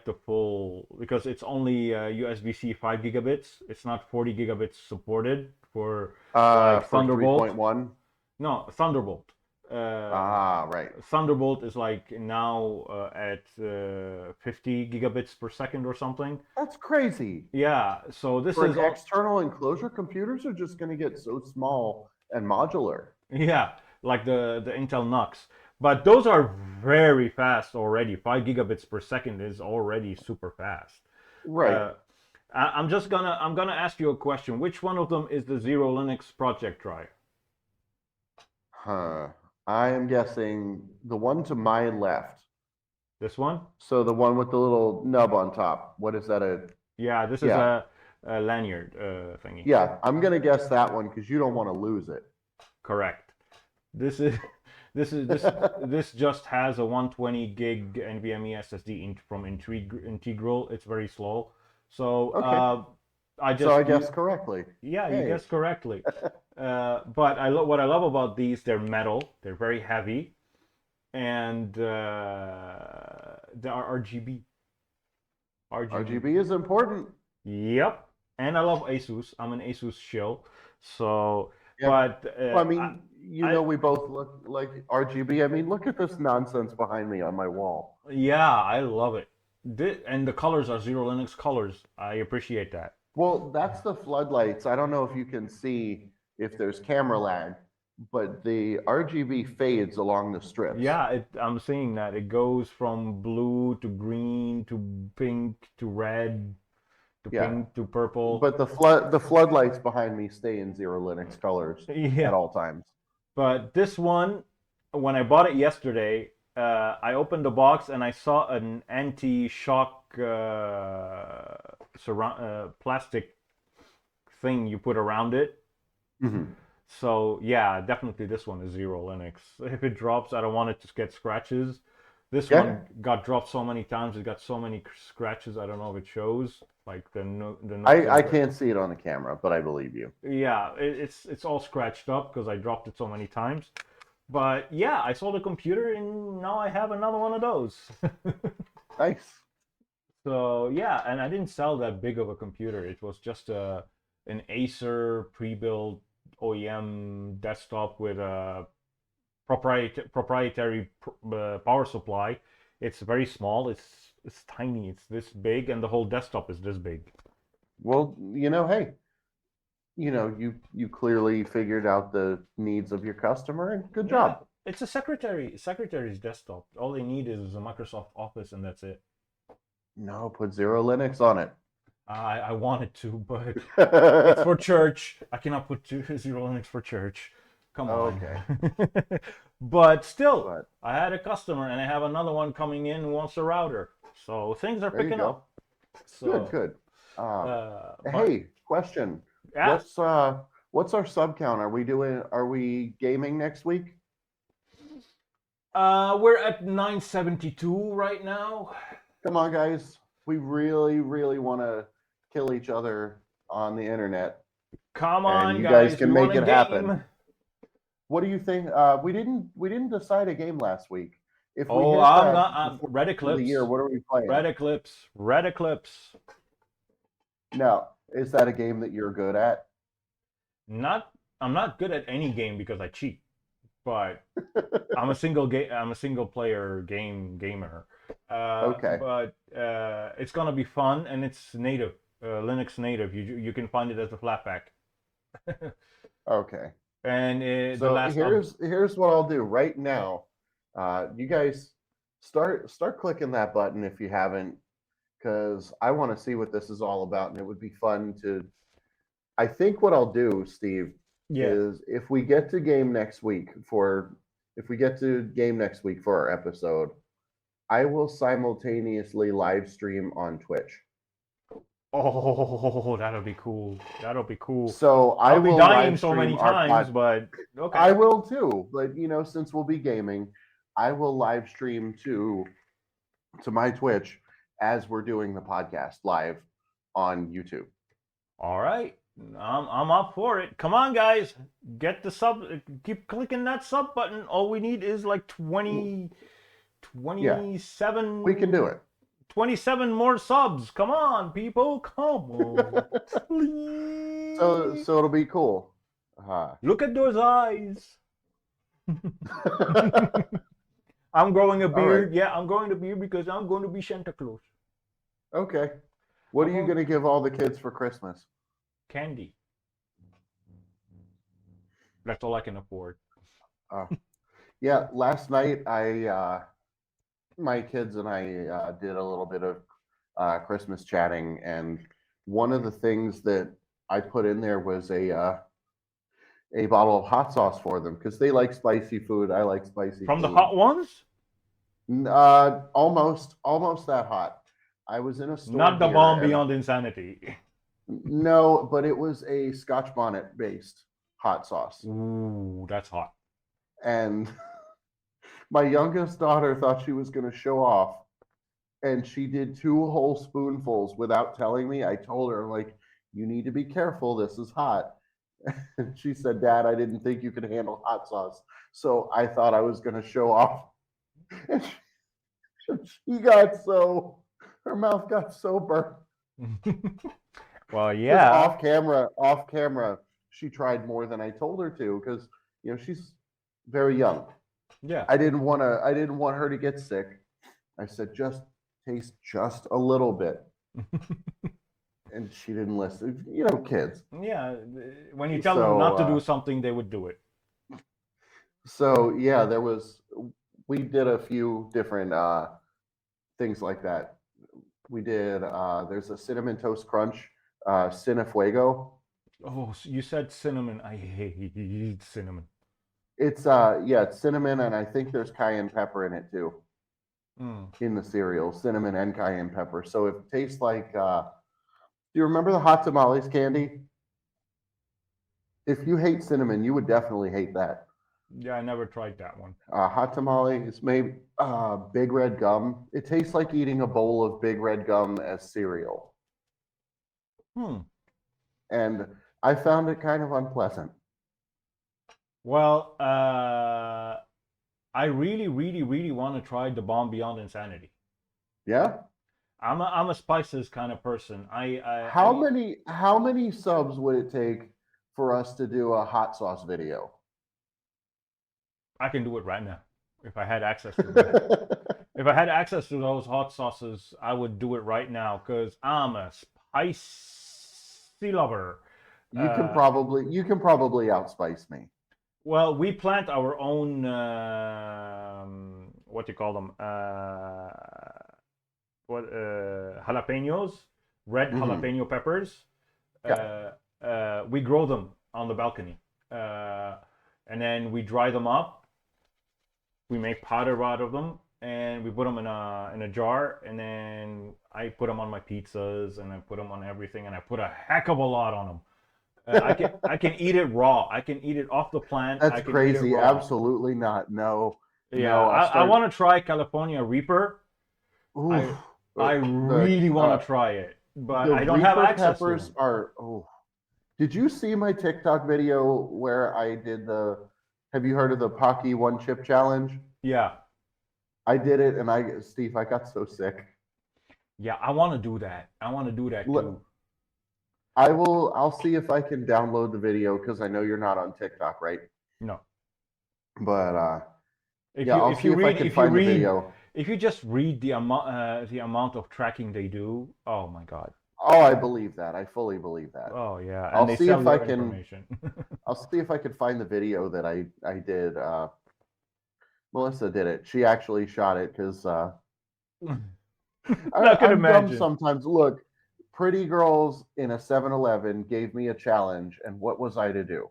the full because it's only USB-C 5 gigabits. It's not 40 gigabits supported for like For Thunderbolt. 3.1? No, Thunderbolt. Uh, Ah, right. Thunderbolt is like now at 50 gigabits per second or something. That's crazy. Yeah, so this For is an all. external enclosure, computers are just going to get so small and modular. Yeah, like the Intel NUCs. But those are very fast already. 5 gigabits per second is already super fast. Right. Uh, I'm gonna ask you a question. Which one of them is the XeroLinux project drive? Huh. I am guessing the one to my left. This one? So the one with the little nub on top. What is that? Yeah, this is Yeah. a lanyard thingy. Yeah. I'm going to guess that one because you don't want to lose it. Correct. This is This just has a 120 gig NVMe SSD from Integral. It's very slow. So Okay. I So I just guessed correctly. yeah, you Hey. guessed correctly. But what I love about these, they're metal. They're very heavy, and they are RGB. RGB. RGB is important. Yep. And I love Asus. I'm an Asus shill. So, Yeah. but Well, I mean, you I know, we both look like RGB. I mean, look at this nonsense behind me on my wall. yeah, I love it. And the colors are XeroLinux colors. I appreciate that. Well, that's the floodlights. I don't know if you can see if there's camera lag, but the RGB fades along the strips. Yeah, I'm seeing that. It goes from blue to green to pink to red to Yeah. pink to purple. But the floodlights behind me stay in XeroLinux colors Yeah. at all times. But this one, when I bought it yesterday, I opened the box and I saw an anti-shock plastic thing you put around it. Mhm. So yeah, definitely this one is XeroLinux. If it drops, I don't want it to get scratches. This Yeah. one got dropped so many times, it got so many scratches. I don't know if it shows, like the nooks I and can't see it on the camera, but I believe you. yeah, it's all scratched up because I dropped it so many times. But yeah, I sold a computer and now I have another one of those. Nice. So yeah, and I didn't sell that big of a computer. It was just an Acer pre-built OEM desktop with a proprietary power supply. It's very small. It's tiny. It's this big, and the whole desktop is this big. Well, hey, you clearly figured out the needs of your customer, and good Yeah, job. it's a secretary's desktop. All they need is a Microsoft Office, and that's it. No, put XeroLinux on it. I wanted to, but it's for church. I cannot put XeroLinux for church. Come on. Okay. But still, But I had a customer, and I have another one coming in who wants a router. So things are there you picking go. up. Good, So, good. but Hey, question. yeah, What's our sub count? Are we gaming next week? we're at 972 right now. Come on, guys. We really, really want to kill each other on the internet, Come and on, you guys guys, we can want make a it happen. game. What do you think? We didn't decide a game last week. If we Oh, hit I'm that not. before Red the end of the year, Eclipse. what are we playing? Red Eclipse. Red Eclipse. Now, is that a game that you're good at? Not. I'm not good at any game because I cheat, but I'm a single player gamer. Okay. But it's gonna be fun and it's native, Linux native. You can find it as a flatpak. Okay. And the So last here's what I'll do right now. You guys start clicking that button if you haven't, because I want to see what this is all about, and it would be fun to. I think what I'll do, Steve, yeah. is if we get to game next week for our episode, I will simultaneously live stream on Twitch. Oh, that'll be cool. That'll be cool. So I I'll be will dying live so stream many our times, pod. but I okay. will too, but since we'll be gaming, I will live stream to my Twitch as we're doing the podcast live on YouTube. All right. I'm up for it. Come on, guys. Get the sub. Keep clicking that sub button. All we need is like 20, Yeah, 27. we can do it. 27 more subs. Come on, people. Come on. Please. So it'll be cool. Look at those eyes. I'm growing a All right. beard. Yeah, I'm growing a beard because I'm going to be Santa Claus. Okay. What are you going going to give all the kids for Christmas? Candy. That's all I can afford. Yeah, last night my kids and I did a little bit of Christmas chatting, and one of the things that I put in there was a bottle of hot sauce for them because they like spicy food. I like spicy From food. the hot ones? Almost that hot. I was in a store. Not the here, bomb and beyond insanity. no, but it was a Scotch bonnet based hot sauce. Ooh, that's hot. And My youngest daughter thought she was going to show off, and she did 2 whole spoonfuls without telling me. I told her, like, you need to be careful. This is hot. And she said, Dad, I didn't think you could handle hot sauce. So I thought I was going to show off. And she got so, her mouth got so burnt. Well, Because yeah. off camera, she tried more than I told her to, because she's very young. Yeah. I didn't want her to get sick. I said, just taste just a little bit. And she didn't listen. Kids. Yeah. When you tell them not to do something, they would do it. So yeah, we did a few different things like that. We did there's a cinnamon toast crunch, Cinefuego. Oh, you said cinnamon. I hate cinnamon. It's it's cinnamon, and I think there's cayenne pepper in it too. In the cereal, cinnamon and cayenne pepper. So it tastes like do you remember the hot tamales candy? If you hate cinnamon, you would definitely hate that. Yeah, I never tried that one. Hot tamale is made Big Red gum. It tastes like eating a bowl of Big Red gum as cereal. And I found it kind of unpleasant. Well, I really, really, really want to try the Bomb Beyond Insanity. Yeah. I'm a spices kind of person. How many subs would it take for us to do a hot sauce video? I can do it right now if I had access to that. If I had access to those hot sauces, I would do it right now because I'm a spicy lover. You can probably outspice me. Well, we plant our own what do you call them? Jalapenos, red jalapeno peppers. Yeah. We grow them on the balcony, and then we dry them up. We make powder out of them, and we put them in a jar, and then I put them on my pizzas, and I put them on everything, and I put a heck of a lot on them. I can eat it raw. I can eat it off the plant. That's crazy. Absolutely not. No. Yeah, no, I want to try California Reaper. Oof, I really want to try it, but I don't Reaper have access peppers to them. Are. Oh. Did you see my TikTok video where I did have you heard of the Pocky One Chip Challenge? Yeah. I did it, and Steve, I got so sick. Yeah, I want to do that. I want to do that too. I'll see if I can download the video because I know you're not on TikTok, right? No. But I'll see if I can find the video. If you just read the amount of tracking they do, oh my God. Oh, I believe that. I fully believe that. Oh yeah. And I'll see if I can. I'll see if I can find the video that I did. Melissa did it. She actually shot it because I'm dumb sometimes. Look, pretty girls in a 7-Eleven gave me a challenge, and what was I to do?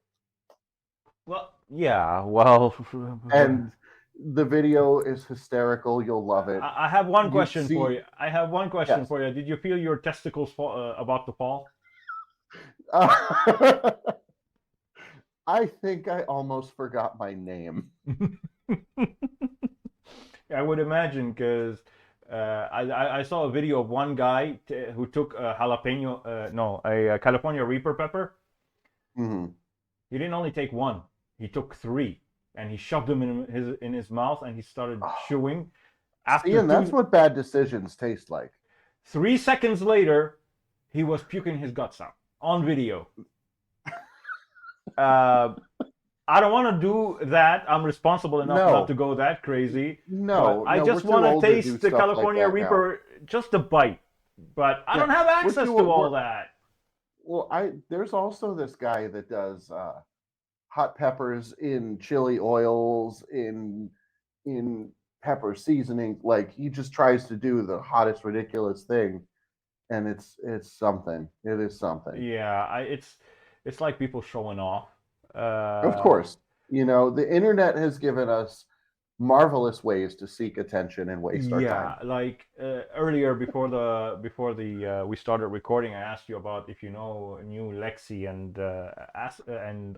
Well, yeah. Well, and the video is hysterical. You'll love it. I have one question for you. I have one question for you. Did you feel your testicles about to fall? I think I almost forgot my name. I would imagine because I saw a video of one guy who took a California Reaper pepper. Mm-hmm. He didn't only take one; he took 3, and he shoved them in his mouth, and he started chewing. And that's what bad decisions taste like. 3 seconds later, he was puking his guts out on video. I don't want to do that. I'm responsible enough not to go that crazy. No, I just want to taste the California Reaper, just a bite. But I don't have access to all that. Well, there's also this guy that does hot peppers in chili oils, in pepper seasoning. Like, he just tries to do the hottest ridiculous thing, and it's something. It is something. Yeah, it's like people showing off. Of course, the internet has given us marvelous ways to seek attention and waste our time. Yeah, like earlier before we started recording, I asked you about if you knew Lexi and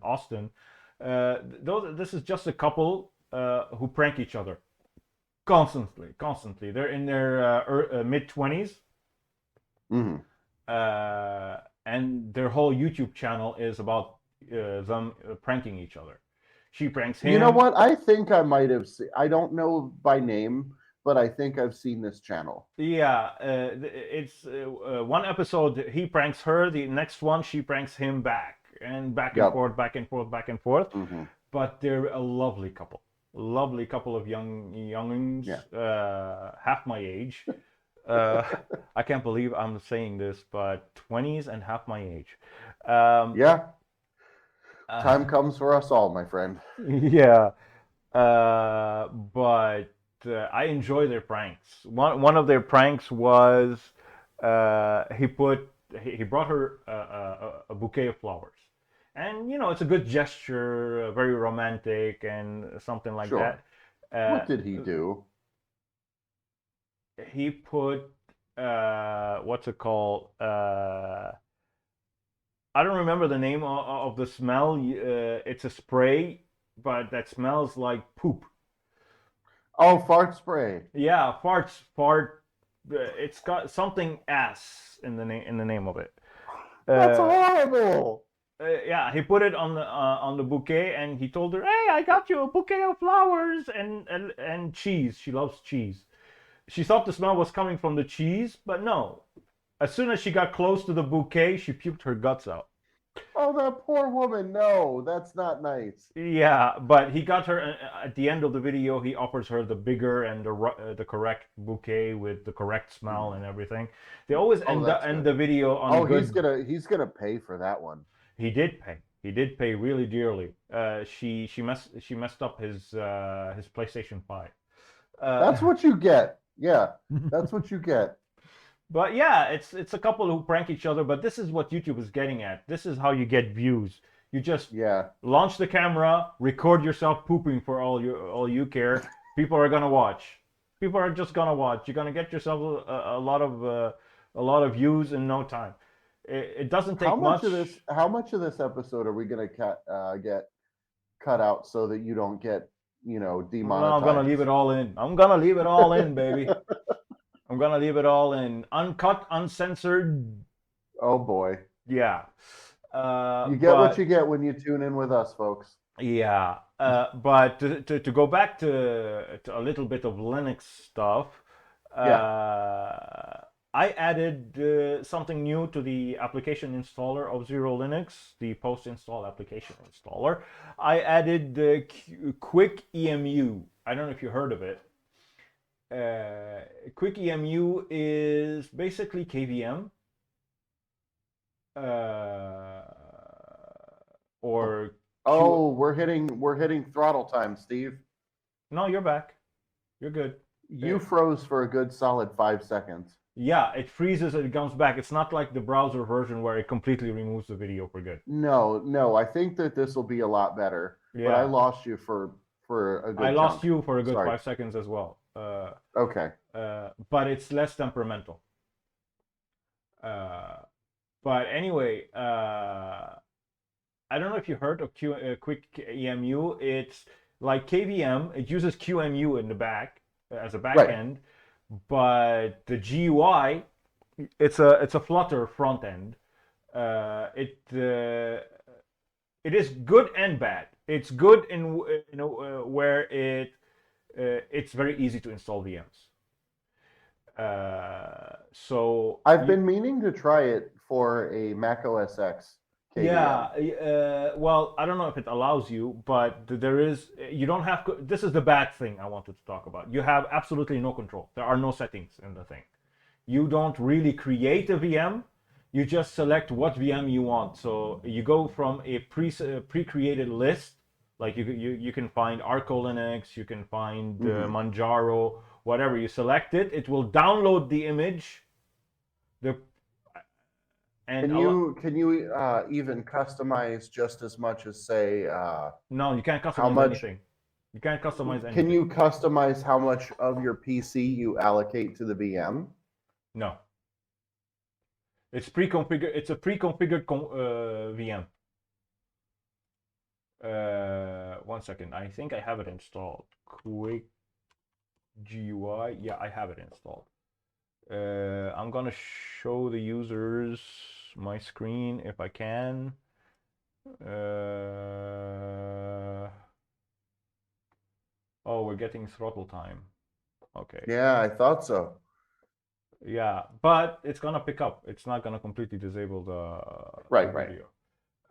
Austin. This is just a couple who prank each other Constantly. They're in their mid-20s, Hmm. and their whole YouTube channel is about them pranking each other. She pranks You know him. what? I think I might have seen. I don't know by name, but I think I've seen this channel. Yeah, it's one episode he pranks her, the next one she pranks him back, and back and Yep. forth, back and forth, back and forth. Hmm. But they're a lovely couple of youngins, Yeah. half my age. I can't believe I'm saying this, but 20s and half my age. Um, Yeah. uh, Time comes for us all, my friend. yeah, but I enjoy their pranks. One of their pranks was he brought her a bouquet of flowers, and you know it's a good gesture, very romantic and something like Sure. that. What did he do? He put what's it called? I don't remember the name of the smell. It's a spray, but that smells like poop. Oh, fart spray. Yeah, fart. It's got something ass in the name of it. That's Uh, horrible. yeah, he put it on the bouquet, and he told her, "Hey, I got you a bouquet of flowers and cheese. She loves cheese." She thought the smell was coming from the cheese, but no. As soon as she got close to the bouquet, she puked her guts out. Oh, that poor woman. No, that's not nice. Yeah, but he got her at the end of the video. He offers her the bigger and the correct bouquet with the correct smell and everything. They always Oh, that's end good. the video on Oh, good. he's gonna pay for that one. He did pay. He did pay really dearly. She messed up his PlayStation 5. That's what you get. Yeah, that's what you get. But yeah, it's a couple who prank each other. But this is what YouTube is getting at. This is how you get views. You just Yeah. launch the camera, record yourself pooping for all you care. People are gonna watch. People are just gonna watch. You're gonna get yourself a lot of views in no time. It doesn't take much. How much of this episode are we gonna get cut out so that you don't get, No, I'm gonna leave demonetized? it all in. I'm gonna leave it all in, baby. I'm gonna leave it all in, uncut, uncensored. Oh boy. Yeah. You get what But you get when you tune in with us, folks. yeah, but to go back to a little bit of Linux stuff, Yeah. I added something new to the application installer of XeroLinux, the post-install application installer. I added the Quick EMU. I don't know if you heard of it. Quick EMU is basically KVM. Or Oh, we're hitting throttle time, Steve. no, you're back. You're good. You froze for a good solid 5 seconds. Yeah, it freezes and it comes back. It's not like the browser version where it completely removes the video for good. No, I think that this will be a lot better. But I Yeah, lost you for a good I lost chunk. you for a good Sorry. 5 seconds as well. Okay. But it's less temperamental. But anyway, I don't know if you heard of Quick EMU. It's like KVM. It uses QEMU in the back as a backend, but the GUI, it's a Flutter front end. It is good and bad. It's good in where it's very easy to install VMs. So I've been meaning to try it for a Mac OS X KVM. yeah, well, I don't know if it allows you, but there is. You don't have. This is the bad thing I wanted to talk about. You have absolutely no control. There are no settings in the thing. You don't really create a VM. You just select what VM you want. So you go from a pre-created list. Like you can find ArcoLinux, you can find Manjaro, whatever. You select it. It will download the image. The and Can you even customize just as much as say no, you can't how customize much? anything. You can't customize anything. Can you customize how much of your PC you allocate to the VM? No. It's pre-configured. It's a pre-configured VM. 1 second. I think I have it installed. Quick GUI. Yeah, I have it installed. I'm gonna show the users my screen if I can. Oh, we're getting throttle time. Okay. Yeah, I thought so. Yeah, but it's gonna pick up. It's not gonna completely disable the Right. video.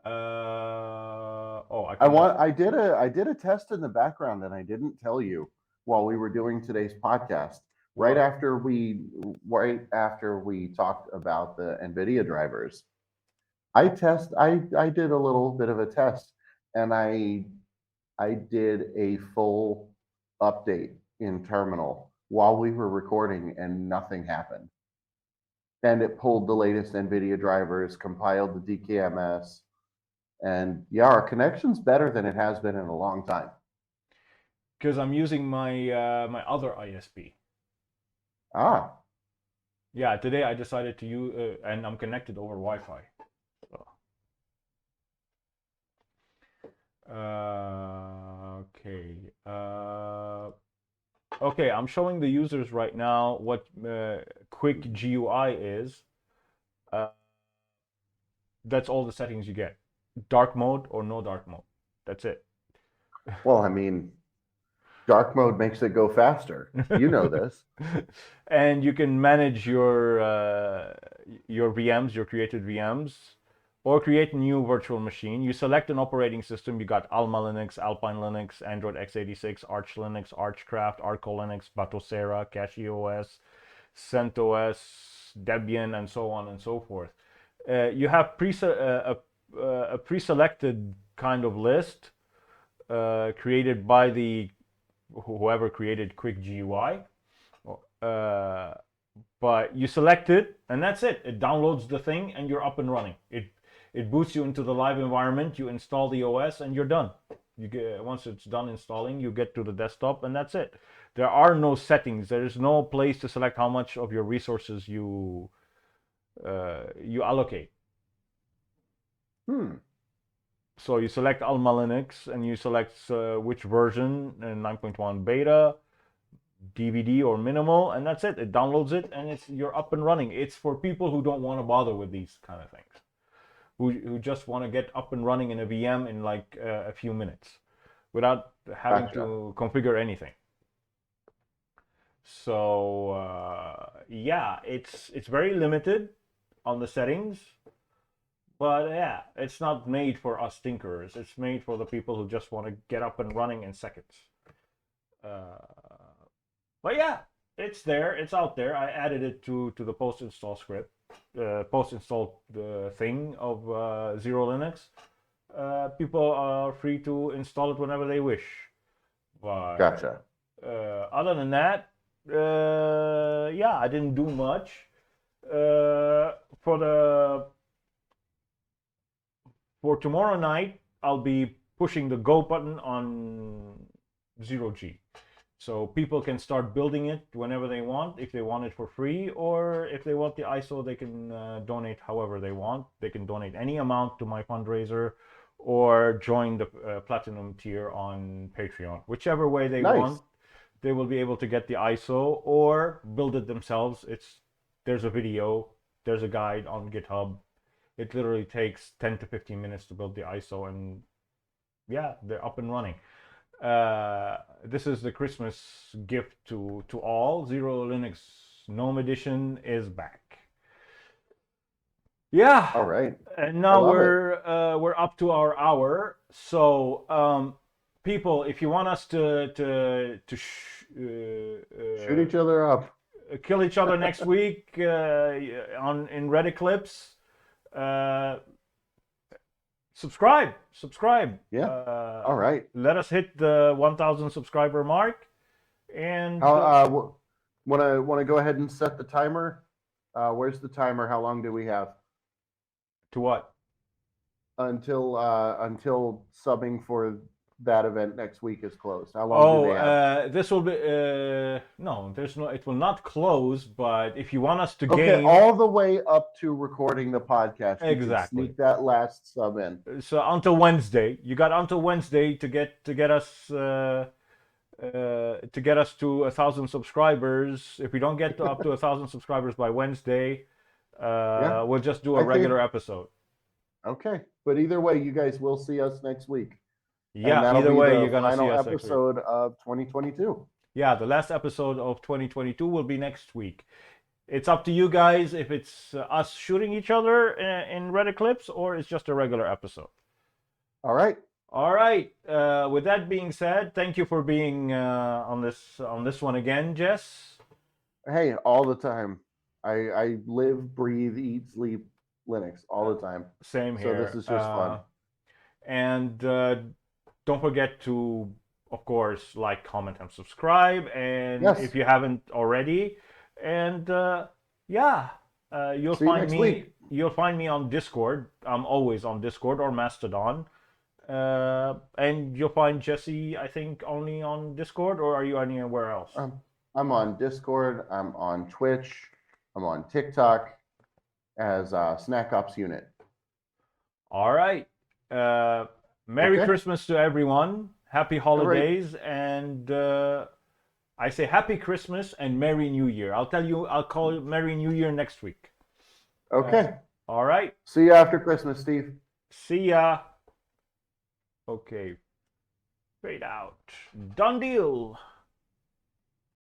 Oh, I I can just. I did a test in the background and I didn't tell you while we were doing today's podcast. What? Right after we talked about the NVIDIA drivers, I did a little bit of a test and I did a full update in terminal while we were recording and nothing happened. And it pulled the latest NVIDIA drivers, compiled the DKMS, and yeah, our connection's better than it has been in a long time. Because I'm using my other ISP. Ah, Yeah, today I decided to use, and I'm connected over Wi-Fi. So. Okay. Okay, I'm showing the users right now what quick GUI is. That's all the settings you get. Dark mode or no dark mode. That's it. well, I mean, dark mode makes it go faster. You know this. And you can manage your VMs, your created VMs, or create a new virtual machine. You select an operating system. You got Alma Linux, Alpine Linux, Android x86, Arch Linux, Archcraft, Arco Linux, Batocera, CachyOS, CentOS, Debian, and so on and so forth. You have a pre-selected kind of list created by whoever created Quick GUI. But you select it, and that's it. It downloads the thing, and you're up and running. It boots you into the live environment. You install the OS, and you're done. Once it's done installing, you get to the desktop, and that's it. There are no settings. There is no place to select how much of your resources you allocate. So you select Alma Linux, and you select which version, 9.1 beta, DVD or minimal, and that's it. It downloads it, and you're up and running. It's for people who don't want to bother with these kind of things, who just want to get up and running in a VM in like a few minutes, without having to configure anything. So yeah, it's very limited on the settings, but yeah, it's not made for us tinkerers. It's made for the people who just want to get up and running in seconds. But yeah, it's there. It's out there. I added it to the post install script, post install thing of XeroLinux. People are free to install it whenever they wish. But Gotcha. Other than that, yeah, I didn't do much. For tomorrow night, I'll be pushing the go button on 0G. So people can start building it whenever they want, if they want it for free, or if they want the ISO, they can donate however they want. They can donate any amount to my fundraiser, or join the platinum tier on Patreon. Whichever way they want, they will be able to get the ISO or build it themselves. There's a video, there's a guide on GitHub. It literally takes 10 to 15 minutes to build the ISO, and yeah, they're up and running. This is the Christmas gift to all. XeroLinux Gnome Edition is back. Yeah. All right. And now we're up to our hour. So people, if you want us to shoot each other up, kill each other next week in Red Eclipse, subscribe. Yeah. All right. Let us hit the 1,000 subscriber mark. And want to go ahead and set the timer? Where's the timer? How long do we have? To what? Until subbing for that event next week is closed. How long do they have? This will be no. There's no. It will not close. But if you want us to okay, all the way up to recording the podcast, exactly. Sneak that last sub in. So until Wednesday, you got until Wednesday to get us to get us to 1,000 subscribers. If we don't get up to 1,000 subscribers by Wednesday, Yeah, we'll just do I a think regular episode. okay. But either way, you guys will see us next week. And Yeah, that'll either be way, the you're gonna see final us next week. episode of 2022. Yeah, the last episode of 2022 will be next week. It's up to you guys if it's us shooting each other in Red Eclipse or it's just a regular episode. All right. All right. With that being said, thank you for being on this one again, Jess. Hey, all the time. I live, breathe, eat, sleep Linux all the time. Same So here. this is just fun. And don't forget to, of course, like, comment, and subscribe. And Yes. if you haven't already, and yeah, you'll See you find next me. week. You'll find me on Discord. I'm always on Discord or Mastodon. And you'll find Jesse, I think, only on Discord, or are you anywhere else? I'm on Discord. I'm on Twitch. I'm on TikTok as Snack Ops Unit. All right. Merry Okay. Christmas to everyone. Happy holidays, and I say Happy Christmas and Merry New Year. I'll call it Merry New Year next week. Okay. All right. See you after Christmas, Steve. See ya. Okay. Fade out. Done deal.